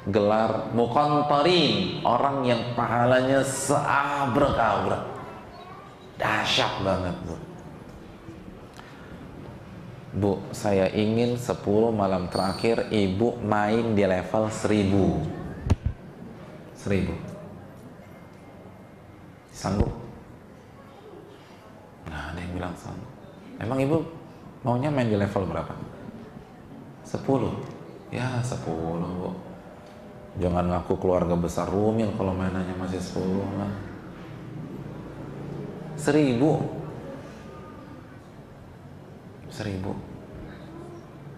gelar muqantarin, orang yang pahalanya seabrek-abrek. Dahsyat banget, Bu. Bu, saya ingin 10 malam terakhir ibu main di level 1000. Sanggup? Nah, ada yang bilang sanggup. Emang ibu maunya main di level berapa? 10? Ya 10, Bu. Jangan ngaku keluarga besar rumil kalau mainannya masih 10 lah. 1000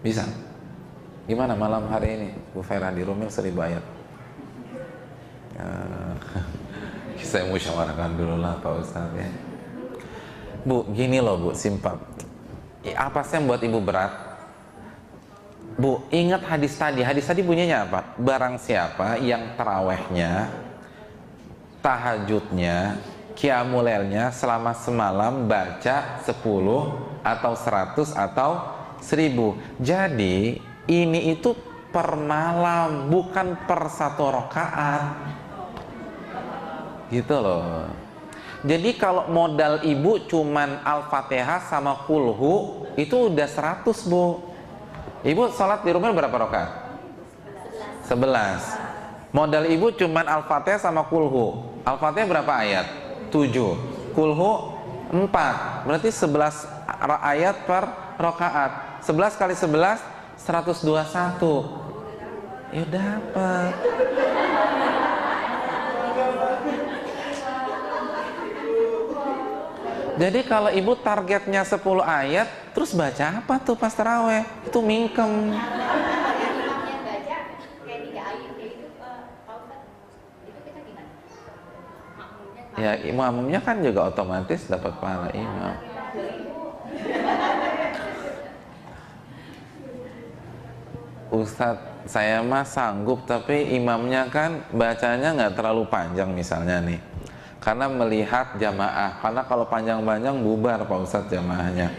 bisa? Gimana malam hari ini Bu Fera di rumil 1000 ayat? Saya musyawarahkan dulu lah Pak Ustadz ya. Bu, gini loh Bu, simpel. Apa sih yang buat ibu berat? Bu, ingat hadis tadi. Hadis tadi bunyinya apa? Barang siapa yang tarawehnya, tahajudnya, qiyamulailnya selama semalam baca 10 atau 100 atau 1000. Jadi ini itu per malam, bukan per 1 rakaat. Gitu loh. Jadi kalau modal ibu cuman Al-Fatihah sama kulhu, itu udah 100, Bu. Ibu sholat di rumah berapa rakaat? 11. Modal ibu cuman Al-Fatihah sama kulhu. Al-Fatihah berapa ayat? 7. Kulhu 4. Berarti 11 ayat per rakaat. 11 kali 11 121. Ya dapat. Jadi kalau ibu targetnya 10 ayat, terus baca apa tuh pas taraweh? Itu mingkem. Ya, imamnya kan juga otomatis dapat pahala imam. Ustadz, saya mah sanggup, tapi imamnya kan bacanya nggak terlalu panjang misalnya nih. Karena melihat jamaah, karena kalau panjang-panjang bubar Pak Ustadz jamaahnya.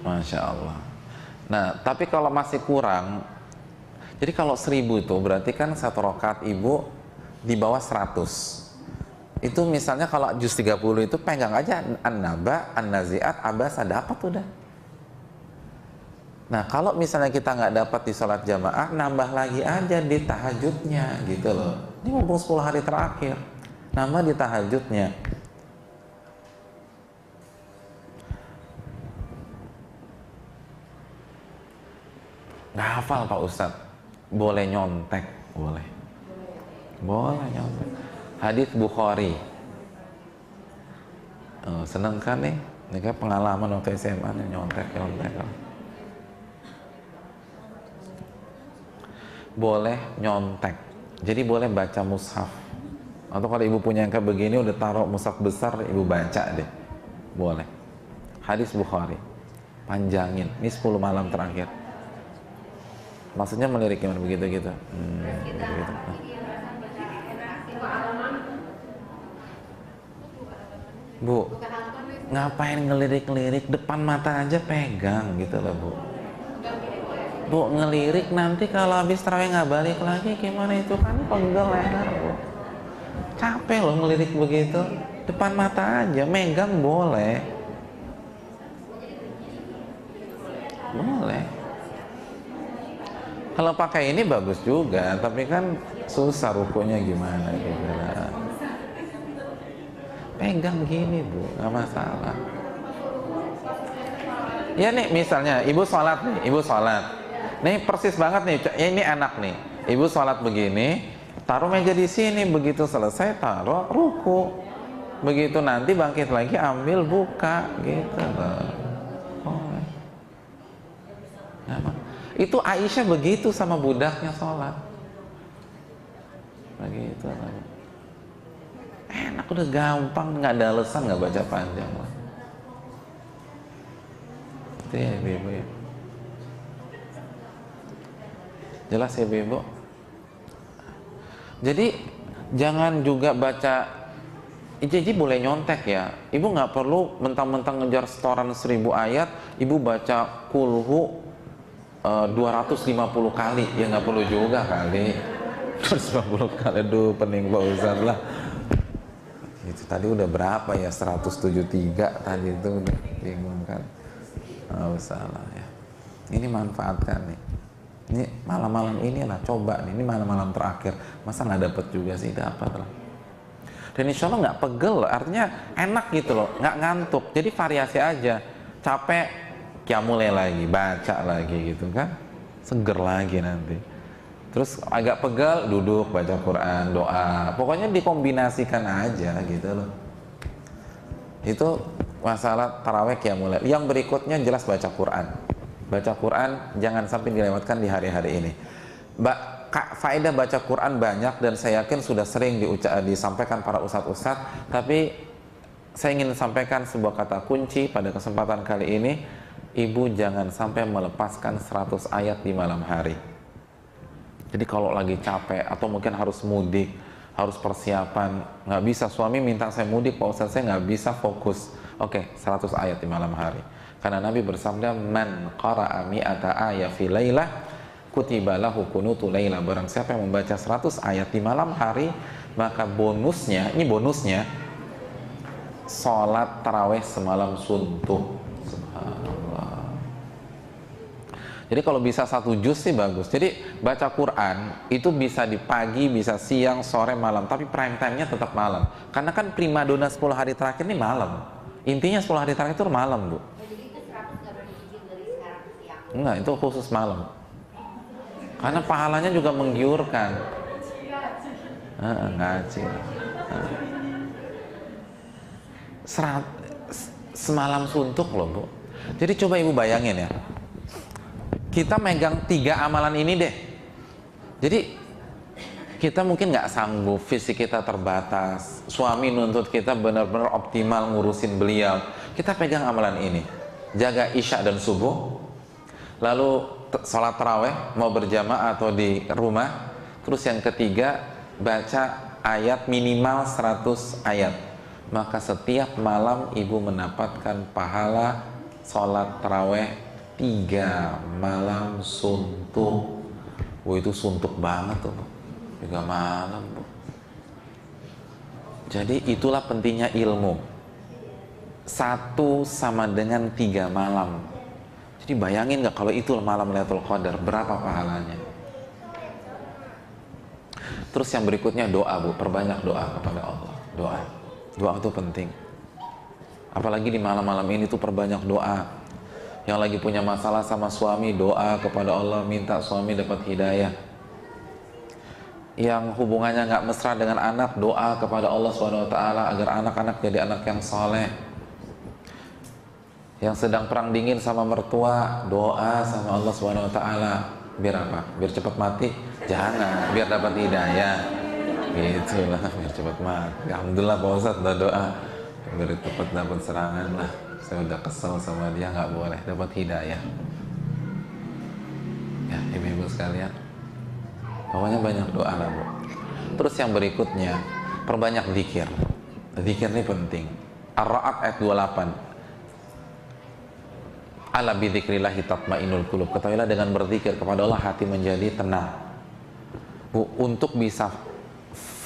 Masya Allah. Nah, tapi kalau masih kurang, jadi kalau 1000 itu berarti kan 1 rakaat ibu di bawah 100. Itu misalnya kalau juz 30 itu pegang aja An-Naba, An-Nazi'at, Abasa, dapat udah. Nah, kalau misalnya kita nggak dapat di sholat jamaah, nambah lagi aja di tahajudnya, gitu loh. Ini mumpung 10 hari terakhir, nambah di tahajudnya. Nggak hafal Pak Ustadz, boleh nyontek, boleh nyontek. Hadits Bukhari. Seneng kan nih? Ini kan pengalaman waktu SMA nih, nyontek. Boleh nyontek, jadi boleh baca mushaf. Atau kalau ibu punya yang kayak begini udah taruh mushaf besar, ibu baca deh, boleh. Hadis Bukhari, panjangin. Ini 10 malam terakhir. Maksudnya melirik gimana begitu gitu. Bu, ngapain ngelirik-ngelirik, depan mata aja pegang gitu loh Bu. Bu, ngelirik nanti kalau habis tarawih nggak balik lagi gimana, itu kan pegel leher Bu. Capek loh ngelirik begitu. Depan mata aja, megang boleh. Boleh. Kalau pakai ini bagus juga, tapi kan susah rukunya gimana gitu. Pegang gini Bu, nggak masalah. Ya nih misalnya ibu sholat nih, nih persis banget nih, ini anak nih, ibu sholat begini, taruh meja di sini, begitu selesai taruh ruku, begitu nanti bangkit lagi ambil buka, gitu loh. Oh. Itu Aisyah begitu sama budaknya sholat, begitu loh. Enak udah gampang, nggak ada alasan nggak baca panjang lah. Itu ya ibu-ibu ya. Jelas ya ibu-ibu. Jadi jangan juga baca, jadi boleh nyontek ya. Ibu nggak perlu mentang-mentang ngejar setoran 1000 ayat, ibu baca kulhu 250 kali, ya nggak perlu juga kali. 250 kali, aduh pening Pak Ustadz lah. Itu tadi udah berapa ya, 173 tadi itu, udah bingung kan. Nggak usah lah ya. Ini manfaatkan nih. Ini malam-malam ini lah, coba nih, ini malam-malam terakhir. Masa nggak dapet juga sih, dapat lah. Dan insya Allah nggak pegel, artinya enak gitu loh, nggak ngantuk. Jadi variasi aja, capek, qiyamul lagi, baca lagi gitu kan, seger lagi nanti. Terus agak pegel, duduk, baca Quran, doa. Pokoknya dikombinasikan aja gitu loh. Itu masalah taraweh qiyamul. Yang berikutnya jelas baca Quran. Baca Quran jangan sampai dilewatkan di hari-hari ini. Faedah baca Quran banyak dan saya yakin sudah sering disampaikan para ustadz-ustadz, tapi saya ingin sampaikan sebuah kata kunci pada kesempatan kali ini. Ibu jangan sampai melepaskan 100 ayat di malam hari. Jadi kalau lagi capek atau mungkin harus mudik, harus persiapan, nggak bisa, suami minta saya mudik, Pak Ustadz saya nggak bisa fokus. Oke, 100 ayat di malam hari. Karena Nabi bersabda, man qara'a mi'ata ayat fi lailah kutiba lahu kunutu lailah. Barang siapa yang membaca 100 ayat di malam hari, maka bonusnya, ini bonusnya, sholat taraweh semalam suntuk. Subhanallah. Jadi kalau bisa 1 juz sih bagus. Jadi baca Quran itu bisa di pagi, bisa siang, sore, malam. Tapi prime time-nya tetap malam. Karena kan primadona 10 hari terakhir ini malam. Intinya 10 hari terakhir itu malam, Bu. Enggak, itu khusus malam. Karena pahalanya juga menggiurkan. Ngaji. Semalam suntuk loh, Bu. Jadi coba ibu bayangin ya. Kita megang 3 amalan ini deh. Jadi kita mungkin nggak sanggup, fisik kita terbatas, suami nuntut kita benar-benar optimal ngurusin beliau. Kita pegang amalan ini. Jaga isya dan subuh. Lalu sholat taraweh mau berjamaah atau di rumah. Terus yang ketiga, baca ayat minimal 100 ayat. Maka setiap malam ibu mendapatkan pahala sholat taraweh 3 malam suntuk. Itu suntuk banget tuh, 3 malam, Bu. Jadi itulah pentingnya ilmu. 1 sama dengan 3 malam. Jadi bayangin nggak kalau itu malam Lailatul Qadar, berapa pahalanya? Terus yang berikutnya doa, Bu. Perbanyak doa kepada Allah. Doa itu penting. Apalagi di malam-malam ini tuh perbanyak doa. Yang lagi punya masalah sama suami, doa kepada Allah, minta suami dapat hidayah. Yang hubungannya nggak mesra dengan anak, doa kepada Allah SWT agar anak-anak jadi anak yang soleh. Yang sedang perang dingin sama mertua, doa sama Allah SWT. Biar apa? Biar cepat mati? Jangan, biar dapat hidayah. Gitulah, biar cepat mati. Alhamdulillah Pak Ustadz udah doa, biar cepat dapat serangan lah. Saya udah kesel sama dia, nggak boleh, dapat hidayah. Ya ibu-ibu sekalian, pokoknya banyak doa lah, Bu. Terus yang berikutnya, perbanyak zikir. Zikir ini penting. Ar-Ra'd ayat 28. Ala bidzikrillahi tatmainnul qulub. Ketahuilah dengan berzikir kepada Allah hati menjadi tenang. Bu, untuk bisa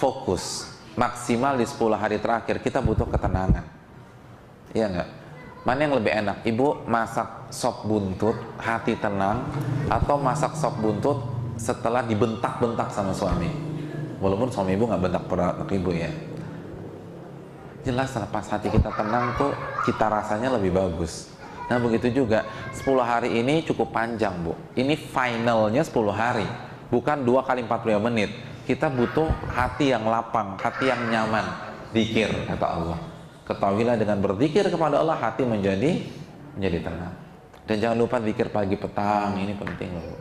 fokus maksimal di 10 hari terakhir kita butuh ketenangan. Iya enggak? Mana yang lebih enak? Ibu masak sop buntut hati tenang, atau masak sop buntut setelah dibentak-bentak sama suami? Walaupun suami ibu nggak bentak ibu ya. Jelas pas hati kita tenang tuh cita rasanya lebih bagus. Nah begitu juga 10 hari ini cukup panjang, Bu. Ini finalnya 10 hari, bukan 2 kali 45 menit. Kita butuh hati yang lapang, hati yang nyaman. Zikir kata Allah. Ketahuilah dengan berzikir kepada Allah hati menjadi tenang. Dan jangan lupa zikir pagi petang, ini penting loh, Bu.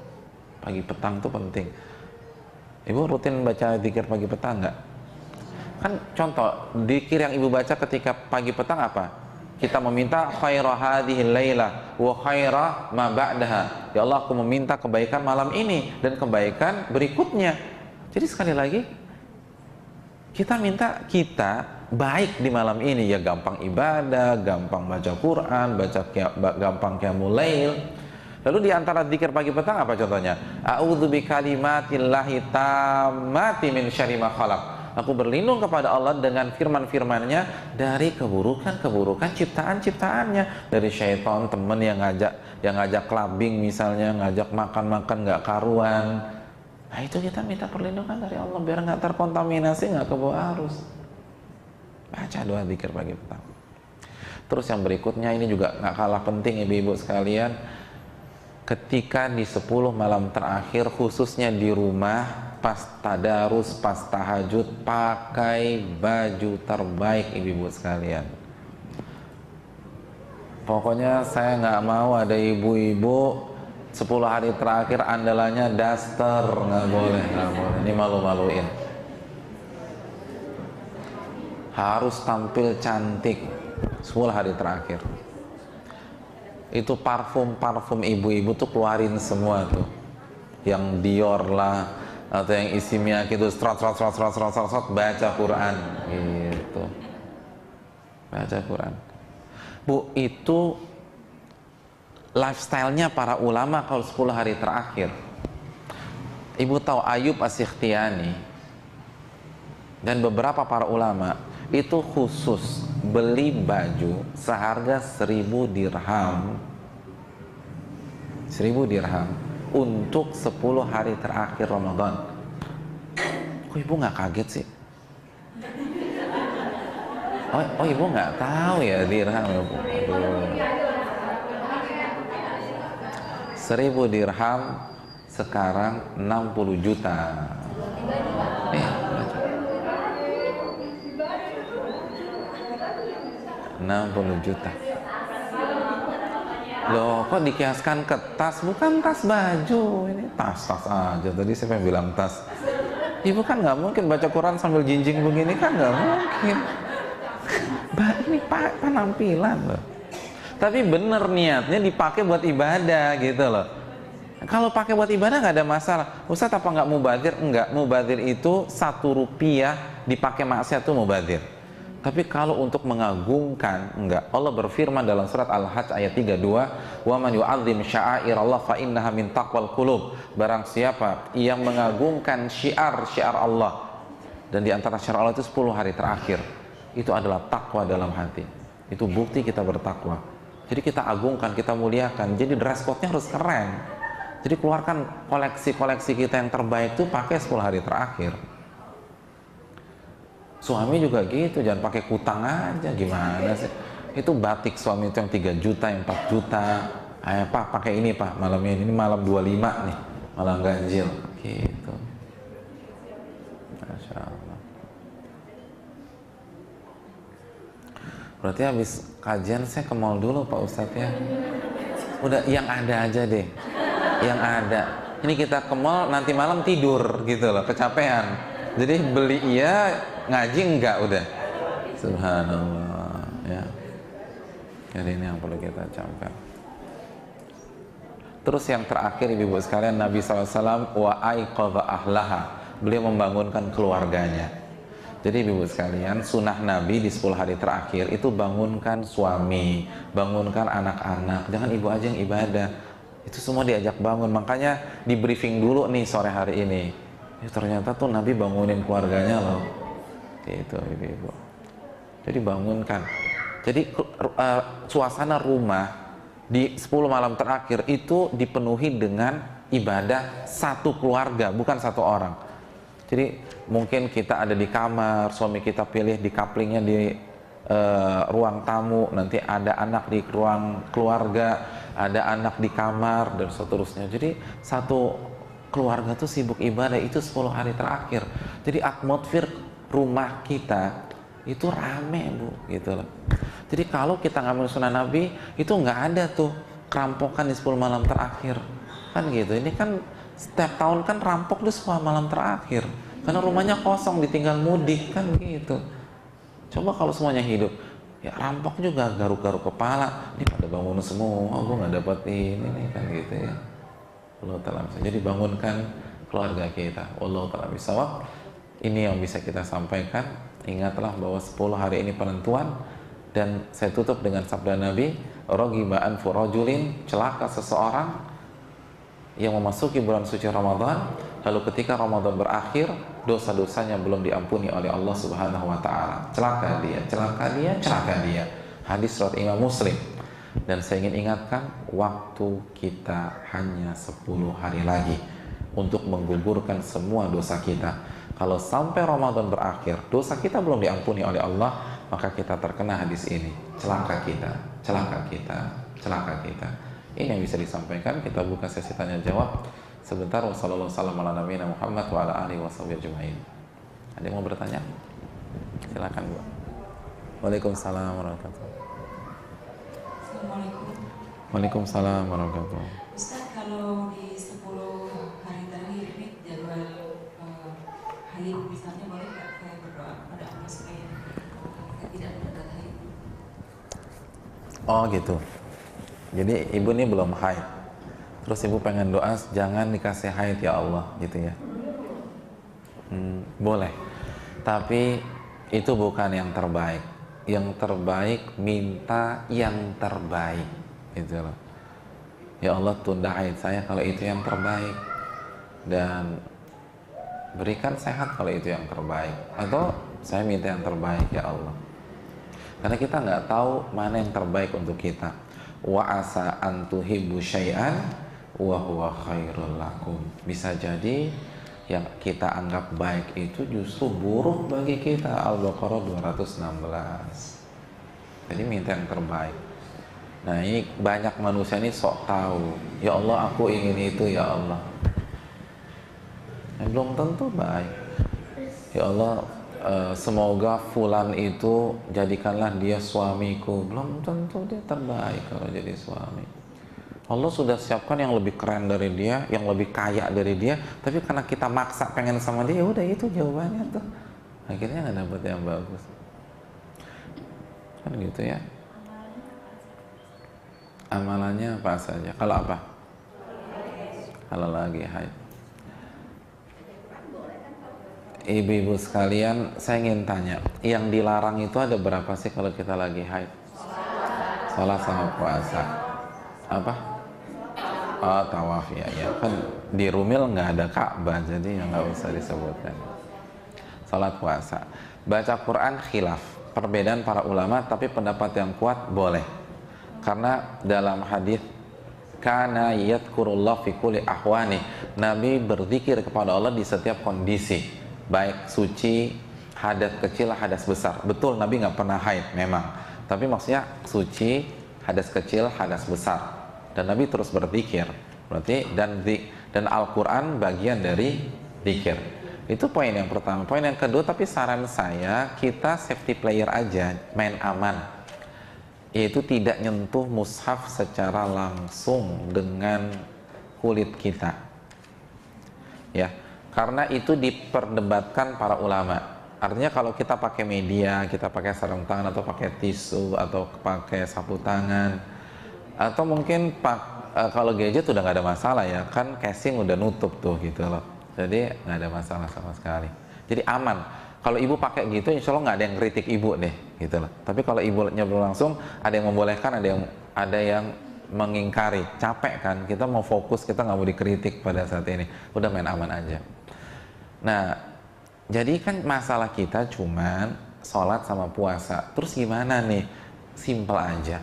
Pagi petang tuh penting. Ibu rutin baca zikir pagi petang nggak? Kan contoh, zikir yang ibu baca ketika pagi petang apa? Kita meminta khaira hadhil lailah wa khaira ma ba'daha. Ya Allah, aku meminta kebaikan malam ini dan kebaikan berikutnya. Jadi sekali lagi kita minta kita baik di malam ini, ya gampang ibadah, gampang baca Quran, gampang qiyamul lail. Lalu di antara zikir pagi petang apa contohnya? A'udzu bikalimatillahi tammati min syarri ma khalaq. Aku berlindung kepada Allah dengan firman-firmannya dari keburukan-keburukan ciptaan-ciptaannya. Dari syaitan, temen yang ngajak clubbing misalnya, ngajak makan-makan nggak karuan. Nah itu kita minta perlindungan dari Allah biar nggak terkontaminasi, nggak kebawa arus. Baca doa zikir pagi petang. Terus yang berikutnya ini juga nggak kalah penting ibu-ibu sekalian. Ketika di 10 malam terakhir, khususnya di rumah, pas tadarus, pas tahajud, pakai baju terbaik ibu-ibu sekalian. Pokoknya saya nggak mau ada ibu-ibu 10 hari terakhir andalannya daster, nggak boleh. Ini malu-maluin. Harus tampil cantik 10 hari terakhir. Itu parfum ibu-ibu tuh keluarin semua tuh, yang Dior lah atau yang isi Miyake itu strot baca Quran gitu, baca Quran. Bu, itu lifestyle-nya para ulama kalau 10 hari terakhir. Ibu tahu Ayub As-Sikhtiyani dan beberapa para ulama itu khusus beli baju seharga 1000 dirham untuk 10 hari terakhir Ramadan. Kok ibu nggak kaget sih? Oh ibu nggak tahu ya dirham. Aduh. 1000 dirham sekarang 60 juta. 60 juta. Loh, kok dikiaskan ke tas? Bukan tas baju, ini tas aja. Tadi saya pengen bilang tas. Ibu kan nggak mungkin baca Quran sambil jinjing begini, kan nggak mungkin. Ini penampilan loh. Tapi bener niatnya dipakai buat ibadah gitu loh. Kalau pakai buat ibadah nggak ada masalah. Ustaz, apa nggak mubadzir? Enggak, mubadzir itu 1 rupiah dipakai maksiat tuh mubadzir. Tapi kalau untuk mengagungkan, enggak. Allah berfirman dalam surat Al-Hajj ayat 32, "Wa man yu'azzim sya'airallah fa innaha min taqwal qulub." Barang siapa yang mengagungkan syiar Allah, dan di antara syiar Allah itu 10 hari terakhir, itu adalah takwa dalam hati. Itu bukti kita bertakwa. Jadi kita agungkan, kita muliakan. Jadi dress code-nya harus keren. Jadi keluarkan koleksi-koleksi kita yang terbaik itu pakai 10 hari terakhir. Suami juga gitu, jangan pakai kutang aja, gimana sih? Itu batik suami itu yang 3 juta, yang 4 juta. Ayo pak, pakai ini pak, malam ini malam 25 nih, malam ganjil, gitu. Masya Allah. Berarti habis kajian saya ke mall dulu Pak Ustadz ya. Udah, yang ada aja deh, yang ada. Ini kita ke mall, nanti malam tidur gitu loh, kecapean. Jadi beli iya, ngaji enggak udah. Subhanallah ya. Jadi ini yang perlu kita camkan. Terus yang terakhir ibu-ibu sekalian, Nabi SAW wa aiqadha ahlaha. Beliau membangunkan keluarganya. Jadi ibu-ibu sekalian, sunnah Nabi di 10 hari terakhir itu bangunkan suami, bangunkan anak-anak. Jangan ibu aja yang ibadah. Itu semua diajak bangun. Makanya di briefing dulu nih sore hari ini. Ya, ternyata tuh Nabi bangunin keluarganya loh, gitu ibu-ibu. Jadi bangunkan. Jadi suasana rumah di 10 malam terakhir itu dipenuhi dengan ibadah satu keluarga, bukan satu orang. Jadi mungkin kita ada di kamar, suami kita pilih di kaplingnya di ruang tamu, nanti ada anak di ruang keluarga, ada anak di kamar dan seterusnya. Jadi satu keluarga tuh sibuk ibadah itu 10 hari terakhir. Jadi atmosfer rumah kita itu rame bu, gitu loh. Jadi kalau kita ngambil sunnah Nabi itu nggak ada tuh kerampokan di 10 malam terakhir, kan gitu. Ini kan setiap tahun kan rampok di 10 malam terakhir. Karena rumahnya kosong, ditinggal mudik kan gitu. Coba kalau semuanya hidup, ya rampok juga garuk-garuk kepala. Ini pada bangun semua, gue nggak dapat ini nih kan gitu ya. Allah Ta'ala bisa. Jadi bangunkan keluarga kita. Allah Ta'ala bisa. Ini yang bisa kita sampaikan. Ingatlah bahwa 10 hari ini penentuan. Dan saya tutup dengan sabda Nabi, rogiba anfu rajulin, celaka seseorang yang memasuki bulan suci Ramadan, lalu ketika Ramadan berakhir, dosa-dosanya belum diampuni oleh Allah Subhanahu wa Ta'ala. Celaka dia, celaka dia, celaka dia. Hadis riwayat Imam Muslim. Dan saya ingin ingatkan, waktu kita hanya 10 hari lagi untuk menggugurkan semua dosa kita. Kalau sampai Ramadan berakhir, dosa kita belum diampuni oleh Allah, maka kita terkena hadis ini. Celaka kita, celaka kita, celaka kita. Ini yang bisa disampaikan. Kita buka sesi tanya jawab sebentar. Wassalamualaikum warahmatullahi wabarakatuh. Ada yang mau bertanya? Silakan Bu. Waalaikumsalam warahmatullahi wabarakatuh. Assalamualaikum. Waalaikumsalam warahmatullahi wabarakatuh. Ustaz, kalau di 10 hari terakhir ini jadwal haid misalnya, boleh nggak saya berdoa pada Allah supaya saya tidak mendapat haid? Oh gitu. Jadi ibu ini belum haid. Terus ibu pengen doa jangan dikasih haid ya Allah gitu ya. Boleh. Tapi itu bukan yang terbaik. Yang terbaik minta yang terbaik. Gitu loh. Ya Allah tunda haid saya kalau itu yang terbaik. Dan berikan sehat kalau itu yang terbaik. Atau saya minta yang terbaik ya Allah. Karena kita nggak tahu mana yang terbaik untuk kita. Wa asa an tuhibbu syai'an wa huwa khairul lakum. Bisa jadi yang kita anggap baik itu justru buruk bagi kita. Al-Baqarah 216. Jadi minta yang terbaik. Nah ini banyak manusia ini sok tahu. Ya Allah aku ingin itu ya Allah. Belum tentu baik. Ya Allah semoga fulan itu jadikanlah dia suamiku. Belum tentu dia terbaik kalau jadi suami. Allah sudah siapkan yang lebih keren dari dia, yang lebih kaya dari dia, tapi karena kita maksa pengen sama dia, udah itu jawabannya tuh. Akhirnya nggak dapet yang bagus. Kan gitu ya. Amalannya apa saja? Kalau apa? Kalau lagi haid. Ibu-ibu sekalian, saya ingin tanya, yang dilarang itu ada berapa sih kalau kita lagi haid? Salat sama puasa. Apa? Oh, tawaf ya, ya. Kan di Rumil nggak ada Ka'bah, jadi nggak usah disebutkan. Salat puasa. Baca Quran khilaf. Perbedaan para ulama, tapi pendapat yang kuat boleh. Karena dalam hadis kana yadhkurullah fi kulli ahwani. Nabi berzikir kepada Allah di setiap kondisi, baik suci, hadas kecil, hadas besar. Betul Nabi nggak pernah haid memang, tapi maksudnya suci, hadas kecil, hadas besar. Dan Nabi terus berzikir. Berarti dan Al-Quran bagian dari zikir. Itu poin yang pertama. Poin yang kedua, tapi saran saya kita safety player aja, main aman. Yaitu tidak nyentuh mushaf secara langsung dengan kulit kita. Ya, karena itu diperdebatkan para ulama. Artinya kalau kita pakai media, kita pakai sarung tangan atau pakai tisu atau pakai sapu tangan, atau mungkin kalau gadget udah nggak ada masalah ya, kan casing udah nutup tuh gitu loh. Jadi nggak ada masalah sama sekali. Jadi aman. Kalau ibu pakai gitu, insya Allah nggak ada yang kritik ibu deh, gitu loh. Tapi kalau ibu nyoba langsung, ada yang membolehkan, ada yang mengingkari. Capek kan? Kita mau fokus, kita nggak mau dikritik pada saat ini. Udah main aman aja. Nah, jadi kan masalah kita cuman sholat sama puasa. Terus gimana nih? Simple aja.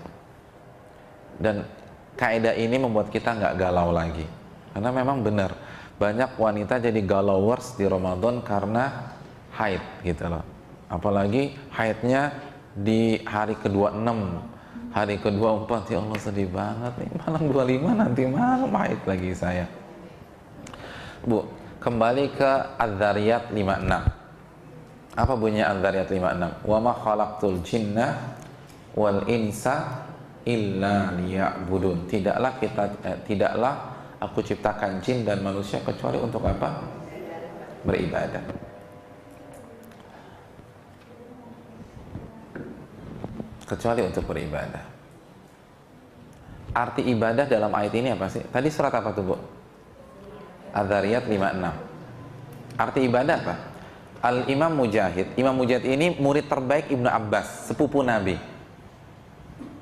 Dan kaidah ini membuat kita nggak galau lagi. Karena memang benar, banyak wanita jadi galauers di Ramadan karena haid gitu loh. Apalagi haidnya di hari ke-26, hari ke-24, ya Allah sedih banget nih, malam 25 nanti malam haid lagi saya. Bu, kembali ke Adz-Dzariyat 56. Apa bunyinya Adz-Dzariyat 56? Wa ma khalaqtul jinna wal insa illa liya'budun. Tidaklah aku ciptakan jin dan manusia kecuali untuk apa? Beribadah. kecuali untuk beribadah. Arti ibadah dalam ayat ini apa sih? Tadi surat apa tuh, Bu? Adz-Dzariyat 56. Arti ibadah apa? Al-Imam Mujahid. Imam Mujahid ini murid terbaik Ibnu Abbas, sepupu Nabi.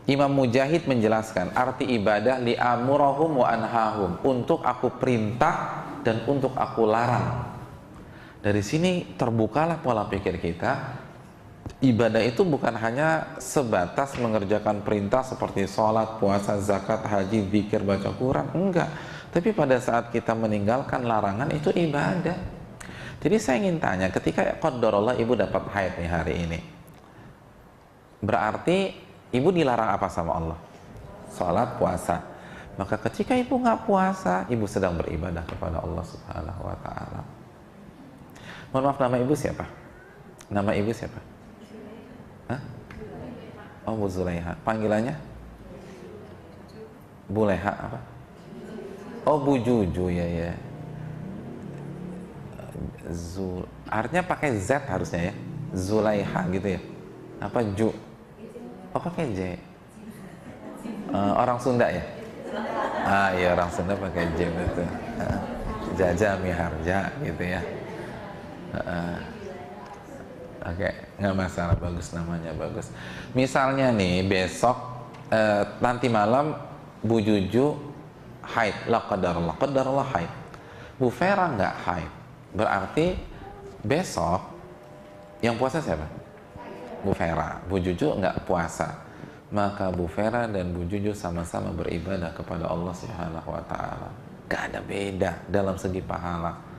Imam Mujahid menjelaskan arti ibadah li'amurahum wa anhahum, untuk aku perintah dan untuk aku larang. Dari sini terbukalah pola pikir kita. Ibadah itu bukan hanya sebatas mengerjakan perintah seperti sholat, puasa, zakat, haji, zikir, baca Quran, enggak. Tapi pada saat kita meninggalkan larangan itu ibadah. Jadi saya ingin tanya, ketika qadarullah ibu dapat haid nih hari ini, berarti ibu dilarang apa sama Allah? Sholat, puasa. Maka ketika ibu nggak puasa, ibu sedang beribadah kepada Allah Subhanahu wa Ta'ala. Mohon maaf, nama ibu siapa? Nama ibu siapa? Hah? Oh, Bu Zulaiha. Panggilannya? Bu Leha apa? Oh, Bu Juju, ya. Artinya pakai Z harusnya ya. Zulaiha gitu ya. Apa Ju? Oh, pakai J. Orang Sunda ya? Ah iya, orang Sunda pakai J betul. Jaja Miharja gitu ya. Oke, nggak masalah, bagus namanya, bagus. Misalnya nih besok nanti malam Bu Juju haid, la qadarullah haid. Bu Vera nggak haid, berarti besok yang puasa siapa? Bu Vera. Bu Juju nggak puasa, maka Bu Vera dan Bu Juju sama-sama beribadah kepada Allah Subhanahu wa Ta'ala. Gak ada beda dalam segi pahala.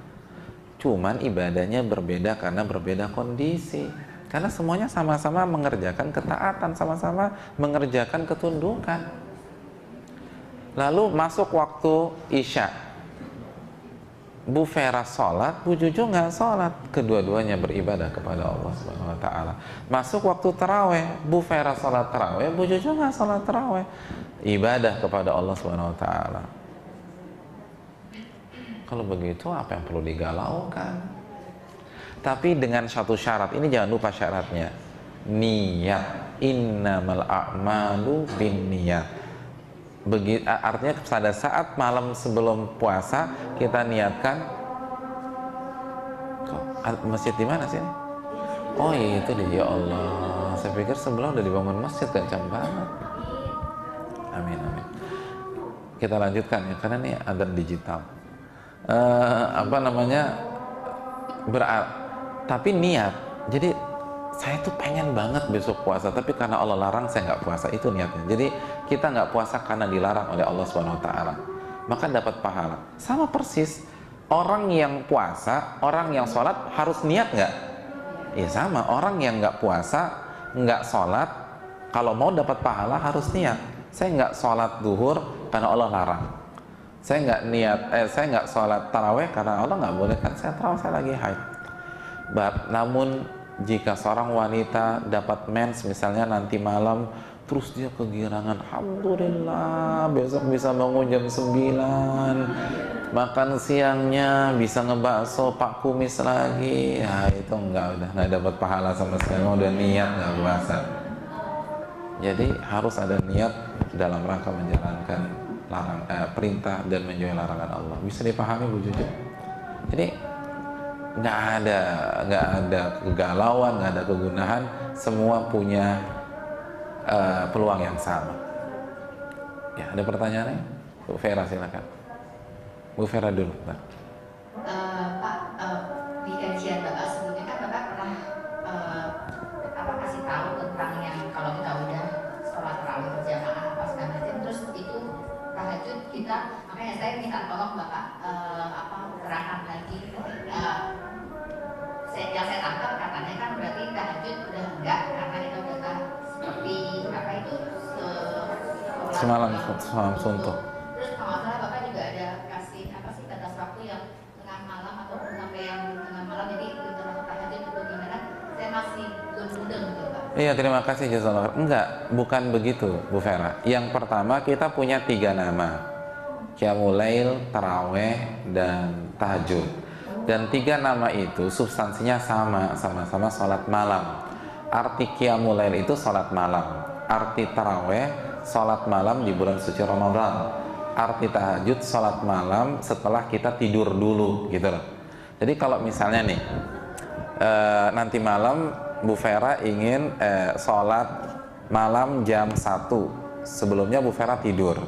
Cuman ibadahnya berbeda karena berbeda kondisi. Karena semuanya sama-sama mengerjakan ketaatan, sama-sama mengerjakan ketundukan. Lalu masuk waktu Isya, Bu Vera sholat, Bu Juju nggak sholat. Kedua-duanya beribadah kepada Allah Subhanahu wa Ta'ala. Masuk waktu taraweh, Bu Vera sholat taraweh, Bu Juju nggak sholat taraweh. Ibadah kepada Allah Subhanahu wa Ta'ala. Kalau begitu apa yang perlu digalaukan? Tapi dengan satu syarat, ini jangan lupa syaratnya, niat. Innamal a'malu binniyat. Artinya pada saat malam sebelum puasa kita niatkan. Masjid di mana sih? Oh itu dia, ya Allah. Saya pikir sebelum udah dibangun masjid, kencang banget. Amin. Kita lanjutkan ya, karena ini ada digital. Tapi niat. Jadi saya tuh pengen banget besok puasa, tapi karena Allah larang saya nggak puasa, itu niatnya. Jadi kita nggak puasa karena dilarang oleh Allah Subhanahu wa Ta'ala, maka dapat pahala. Sama persis orang yang puasa, orang yang sholat harus niat nggak? Ya sama, orang yang nggak puasa, nggak sholat, kalau mau dapat pahala harus niat. Saya nggak sholat duhur karena Allah larang. Saya nggak sholat taraweh karena Allah nggak boleh, kan saya taraweh, saya lagi haid. Namun jika seorang wanita dapat mens misalnya nanti malam, terus dia kegirangan, alhamdulillah besok bisa bangun jam 9, makan siangnya bisa ngebakso Pak Kumis lagi, ya itu udah nggak dapat pahala sama sekali, udah niat nggak puasa. Jadi harus ada niat dalam rangka menjalankan perintah dan menjauhi larangan Allah. Bisa dipahami Bu Juju? Jadi nggak ada kegalauan, nggak ada kegunahan, semua punya peluang yang sama. Ya, ada pertanyaannya? Bu Vera silakan. Bu Vera dulu, Pak. Pak, di kajian Bapak sebelumnya kan Bapak pernah kasih tahu tentang yang kalau kita udah sholat tarawih berjamaah apa segala macam, terus itu tahajud kita, makanya saya minta tolong Bapak terangkan lagi. Yang saya tangkap katanya kan berarti tahajud udah enggak, karena kita udah seperti apa itu semalam suntuk. Terus kalau salah Bapak juga ada kasih batas waktu yang tengah malam ataupun sampai yang tengah malam, jadi termasuk tahajud itu gimana? Saya masih belum mudeng gitu Pak. Iya, terima kasih jazakallah. Enggak, bukan begitu Bu Vera. Yang pertama kita punya 3 nama, Qiyamul Lail, Taraweh, dan Tahajud. Dan 3 nama itu substansinya sama-sama sholat malam. Arti Qiyamul Lail itu sholat malam. arti taraweh sholat malam di bulan suci Ramadan, arti tahajud sholat malam setelah kita tidur dulu gitu loh. Jadi kalau misalnya nih nanti malam Bu Vera ingin sholat malam jam 1, sebelumnya Bu Vera tidur,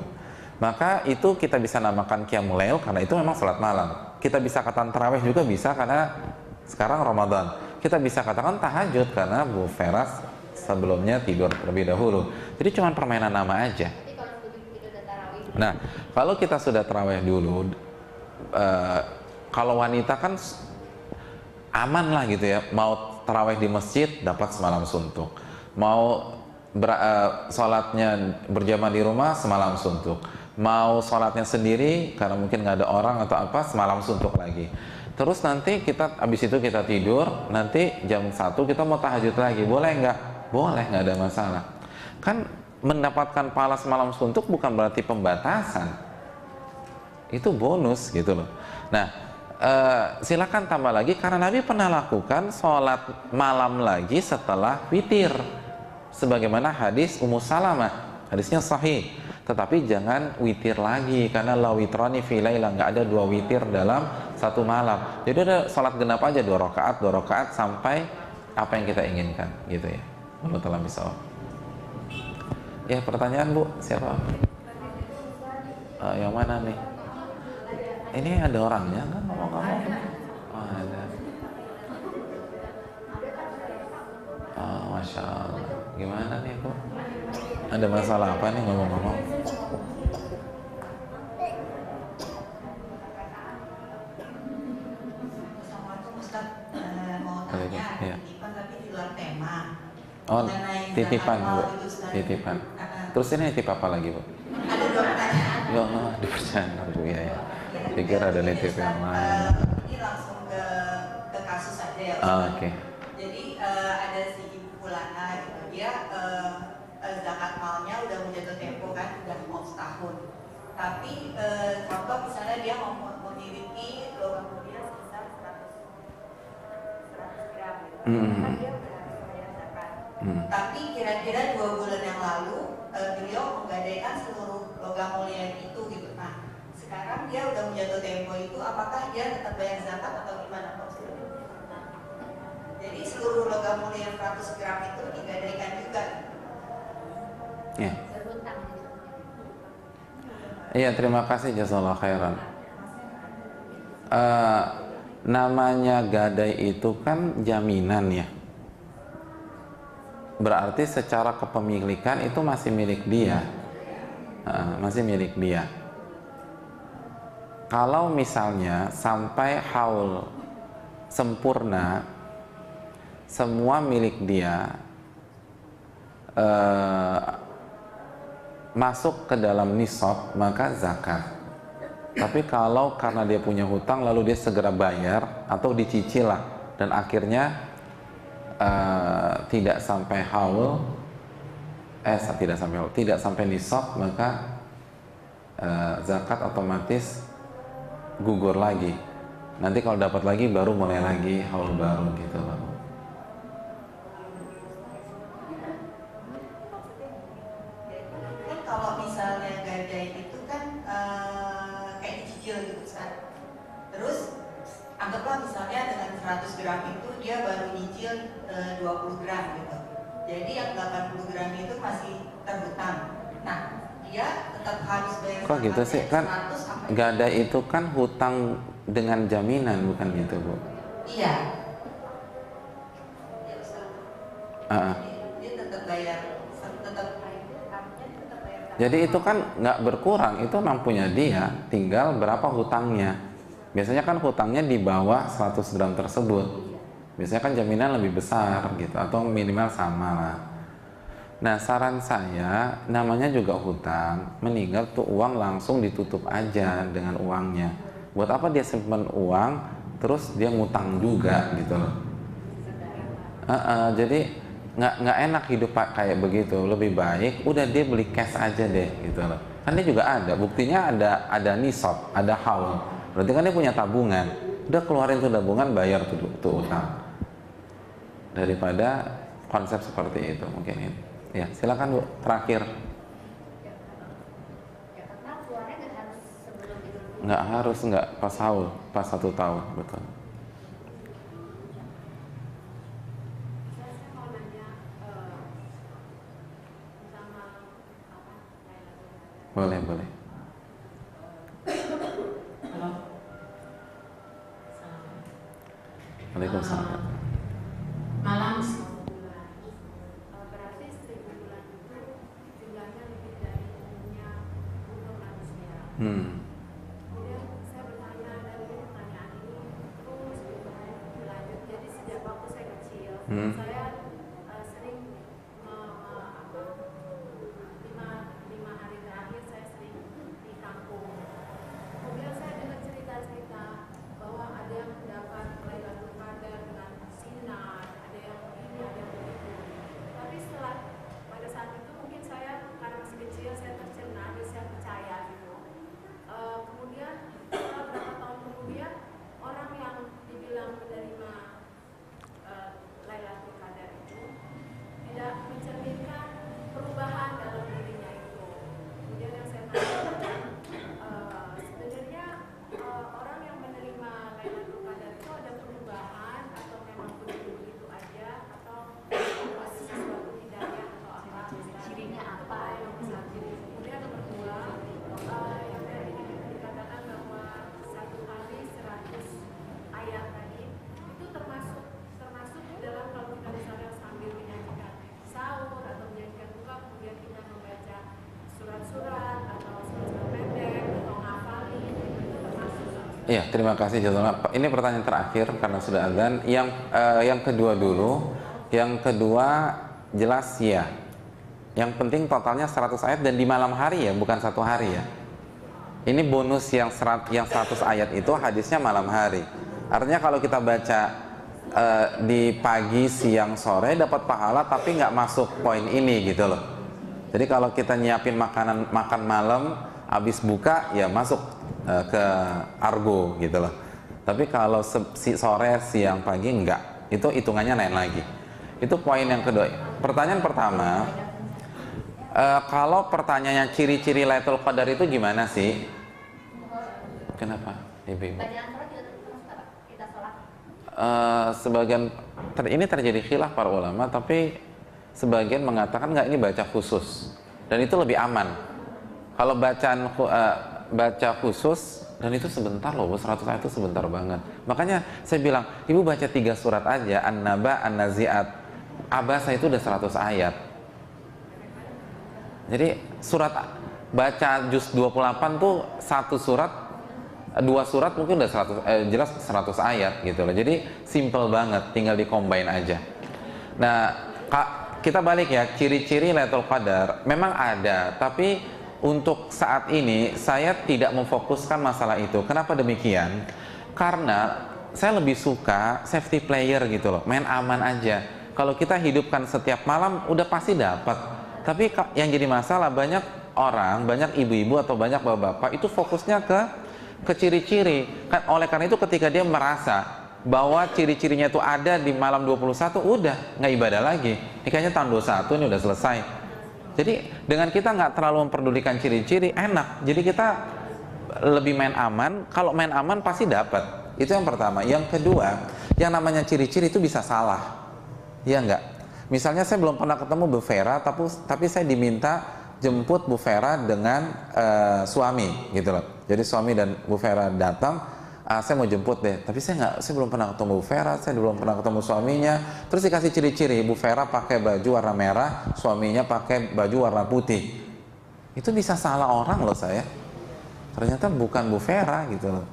maka itu kita bisa namakan qiyamul lail karena itu memang sholat malam. Kita bisa katakan taraweh juga bisa karena sekarang Ramadan. Kita bisa katakan tahajud karena Bu Vera sebelumnya tidur terlebih dahulu. Jadi cuma permainan nama aja. Nah, kalau kita sudah taraweh dulu, kalau wanita kan aman lah gitu ya, mau taraweh di masjid dapat semalam suntuk, mau sholatnya berjamaah di rumah semalam suntuk, mau sholatnya sendiri karena mungkin nggak ada orang atau apa semalam suntuk lagi. Terus nanti kita abis itu kita tidur, nanti jam 1 kita mau tahajud lagi, boleh nggak? Boleh, nggak ada masalah. Kan mendapatkan pahala semalam suntuk bukan berarti pembatasan, itu bonus gitu loh. Nah, silakan tambah lagi karena Nabi pernah lakukan sholat malam lagi setelah witir, sebagaimana hadis Ummu Salamah, hadisnya sahih. Tetapi jangan witir lagi karena la witrani fi lailah, nggak ada 2 witir dalam satu malam. Jadi ada sholat genap aja 2 rakaat sampai apa yang kita inginkan gitu ya. Allah taala bisa. Ya, pertanyaan Bu, siapa? Yang mana nih? Ini ada orangnya kan ngomong-ngomong? Oh, ada. Oh, Masya Allah. Gimana nih Bu? Ada masalah apa nih ngomong-ngomong? Ustaz, mau tanya Iya. titipan tapi di luar tema. Oh, Mengenai titipan zakat Bu, mal itu, Ustaz. titipan. Terus ini titip apa lagi Bu? Ada 2 pertanyaan. Ya Allah, dipercaya Bu ya. Pikir ada nitip yang lain. Ini langsung ke kasus aja ya. Oke. Jadi ada si ibu Fulana gitu, dia zakat malnya udah mau jatuh tempo kan, udah mau setahun. Tapi contoh misalnya dia memiliki logam mulia sebesar 100 gram gitu. Kan dia udah harus bayar zakat. Tapi kira-kira 2 bulan yang lalu beliau menggadaikan seluruh logam mulia itu gitu. Nah, sekarang dia udah menjatuh tempo itu, apakah dia tetap bayar zakat atau gimana Pak? Jadi seluruh logam mulia 100 gram itu digadaikan juga. Ya. Iya, terima kasih jazakallahu khairan. Namanya gadai itu kan jaminan ya. Berarti secara kepemilikan itu masih milik dia. Masih milik dia. Kalau misalnya sampai haul sempurna semua milik dia masuk ke dalam nisab, maka zakat. Tapi kalau karena dia punya hutang lalu dia segera bayar atau dicicil lah dan akhirnya tidak sampai haul, tidak sampai nisab, maka zakat otomatis gugur lagi. Nanti kalau dapat lagi baru mulai lagi haul baru gitu loh. Kan kalau misalnya gadai itu kan kayak dicicil gitu Ustaz. Terus anggaplah misalnya dengan 100 gram itu dia baru nyicil 20 gram gitu. Jadi yang 80 gram itu masih terhutang. Nah, dia tetap harus bayar. Kok gitu sih? Kan 100 sampai gadai itu kan hutang dengan jaminan, bukan gitu Bu? Iya. Ya Ustaz. Dia tetap bayar, tetap bayar. Jadi itu kan nggak berkurang, itu memang punya dia, tinggal berapa hutangnya. Biasanya kan hutangnya di bawah 100 gram tersebut. Biasanya kan jaminan lebih besar gitu, atau minimal sama lah. Nah, saran saya, namanya juga hutang, meninggal tuh uang langsung ditutup aja dengan uangnya. Buat apa dia simpan uang, terus dia ngutang juga gitu loh. Jadi nggak enak hidup kayak begitu. Lebih baik udah dia beli cash aja deh gitu loh. Kan dia juga ada buktinya, ada nisab, ada haul. Berarti kan dia punya tabungan. Udah keluarin tuh tabungan, bayar tuh utang. Daripada konsep seperti itu mungkin ini. Ya, silakan Bu, terakhir. Ya, karena keluarnya nggak harus sebelum Idul Fitri. Nggak harus, nggak pas haul, pas 1 tahun, betul. Saya mau nanya sama apa Lailatul Qadar. Boleh, boleh. Halo. Waalaikumsalam. Malam. Berarti 1000 bulan itu jumlahnya lebih dari umumnya untuk manusia. Kemudian saya bertanya dari pertanyaan ini terus berlanjut. Jadi sejak waktu saya kecil, saya sering lima hari terakhir saya sering di kampung. Kemudian saya dengar cerita-cerita bahwa ada yang mendapat Lailatul Qadar dengan sinar, ada yang ini, ada yang begitu. Tapi setelah pada saat itu mungkin saya karena masih kecil saya tercerna, jadi saya percaya gitu. Kemudian setelah beberapa tahun kemudian orang yang dibilang menerima Lailatul Qadar itu tidak mencerminkan perubahan dalam dirinya itu. Kemudian yang saya tanyakan sebenarnya orang yang menerima Lailatul Qadar itu ada perubahan atau memang begitu aja atau ada sesuatu hidayah atau apa? Cirinya apa? Yang besar ciri. Kemudian nomor 2 yang dari ini dikatakan bahwa 1 hari 100 ayat tadi itu termasuk dalam kalau kita misalnya sambil menyajikan sahur atau menyajikan buka kemudian kita membaca surat-surat atau surat-surat pendek atau ngafalin itu termasuk. Iya, terima kasih Jazakallah. Ini pertanyaan terakhir karena sudah azan. Yang kedua dulu. Yang kedua jelas ya. Yang penting totalnya 100 ayat dan di malam hari ya, bukan 1 hari ya. Ini bonus yang 100 ayat itu hadisnya malam hari. Artinya kalau kita baca di pagi, siang, sore dapat pahala tapi nggak masuk poin ini gitu loh. Jadi kalau kita nyiapin makan malam habis buka ya masuk ke argo gitu loh. Tapi kalau sore, siang, pagi enggak. Itu hitungannya lain lagi. Itu poin yang kedua. Pertanyaan pertama, kalau pertanyaannya ciri-ciri Lailatul Qadar itu gimana sih? Kenapa, Ibu-ibu? Bacaan sholat juga termasuk apa? Kita sholat. Sebagian ini terjadi khilaf para ulama, tapi sebagian mengatakan nggak, ini baca khusus dan itu lebih aman. Kalau baca khusus dan itu sebentar loh, 100 ayat itu sebentar banget. Makanya saya bilang, ibu baca 3 surat aja, An-Naba, An-Nazi'at, Abasa itu udah 100 ayat. Jadi surat baca juz 28 tuh 1 surat, 2 surat mungkin udah 100, jelas 100 ayat gitu loh. Jadi simple banget, tinggal di-combine aja. Nah, kita balik ya, ciri-ciri Lailatul Qadar memang ada, tapi untuk saat ini saya tidak memfokuskan masalah itu. Kenapa demikian? Karena saya lebih suka safety player gitu loh, main aman aja. Kalau kita hidupkan setiap malam udah pasti dapat. Tapi yang jadi masalah banyak orang, banyak ibu-ibu atau banyak bapak-bapak itu fokusnya ke ciri-ciri. Kan oleh karena itu ketika dia merasa bahwa ciri-cirinya itu ada di malam 21, udah nggak ibadah lagi. Ini kayaknya tahun 21 ini udah selesai. Jadi dengan kita nggak terlalu memperdulikan ciri-ciri, enak. Jadi kita lebih main aman. Kalau main aman pasti dapat. Itu yang pertama. Yang kedua, yang namanya ciri-ciri itu bisa salah. Iya nggak? Misalnya saya belum pernah ketemu Bu Vera, tapi saya diminta jemput Bu Vera dengan suami, gitu loh. Jadi suami dan Bu Vera datang, saya mau jemput deh. Tapi saya belum pernah ketemu Bu Vera, saya belum pernah ketemu suaminya. Terus dikasih ciri-ciri, Bu Vera pakai baju warna merah, suaminya pakai baju warna putih. Itu bisa salah orang loh saya. Ternyata bukan Bu Vera gitu loh.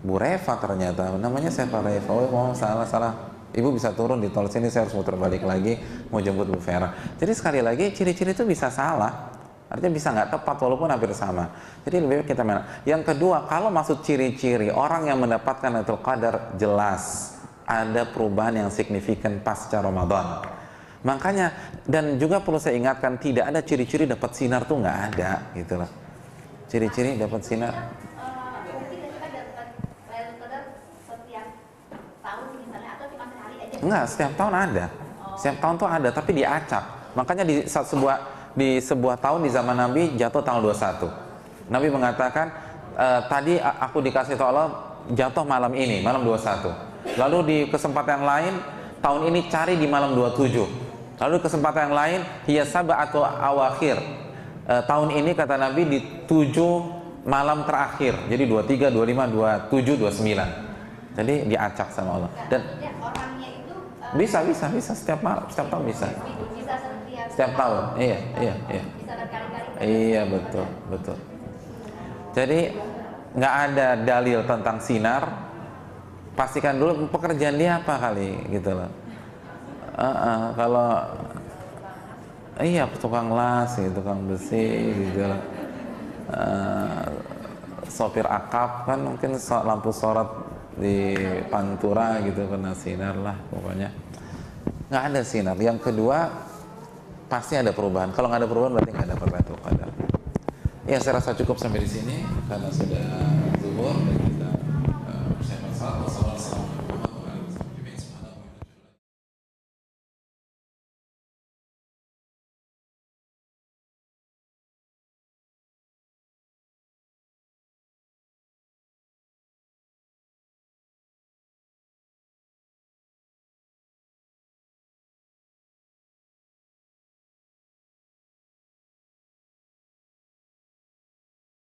Bu Reva ternyata, namanya saya Pak Reva. Oh, mau salah. Ibu bisa turun di tol sini, saya harus muter balik lagi mau jemput Bu Vera. Jadi sekali lagi ciri-ciri itu bisa salah, artinya bisa nggak tepat walaupun hampir sama. Jadi lebih baik kita mana. Yang kedua, kalau maksud ciri-ciri orang yang mendapatkan Lailatul Qadar, jelas ada perubahan yang signifikan pasca Ramadan. Makanya, dan juga perlu saya ingatkan, tidak ada ciri-ciri dapat sinar tuh nggak ada, gitu loh. Ciri-ciri dapat sinar. Enggak, setiap tahun ada. Setiap tahun tuh ada, tapi diacak. Makanya di sebuah tahun di zaman Nabi jatuh tanggal 21. Nabi mengatakan, tadi aku dikasih tahu Allah jatuh malam ini, malam 21. Lalu di kesempatan yang lain, tahun ini cari di malam 27. Lalu di kesempatan yang lain, hiya sab'atu awakhir. Tahun ini kata Nabi di 7 malam terakhir. Jadi 23, 25, 27, 29. Jadi diacak sama Allah. Dan orangnya itu bisa setiap tahun bisa. Bisa Setiap tahun. Iya. Bisa berkali-kali. Iya, betul. Jadi nggak ada dalil tentang sinar. Pastikan dulu pekerjaan dia apa kali gitu loh. Kalau iya tukang las, tukang besi gitu loh. Sopir akap kan mungkin lampu sorot di pantura gitu kena sinar lah pokoknya. Nggak ada sinar. Yang kedua pasti ada perubahan. Kalau nggak ada perubahan berarti nggak ada Lailatul Qadar. Ya saya rasa cukup sampai di sini karena sudah zuhur.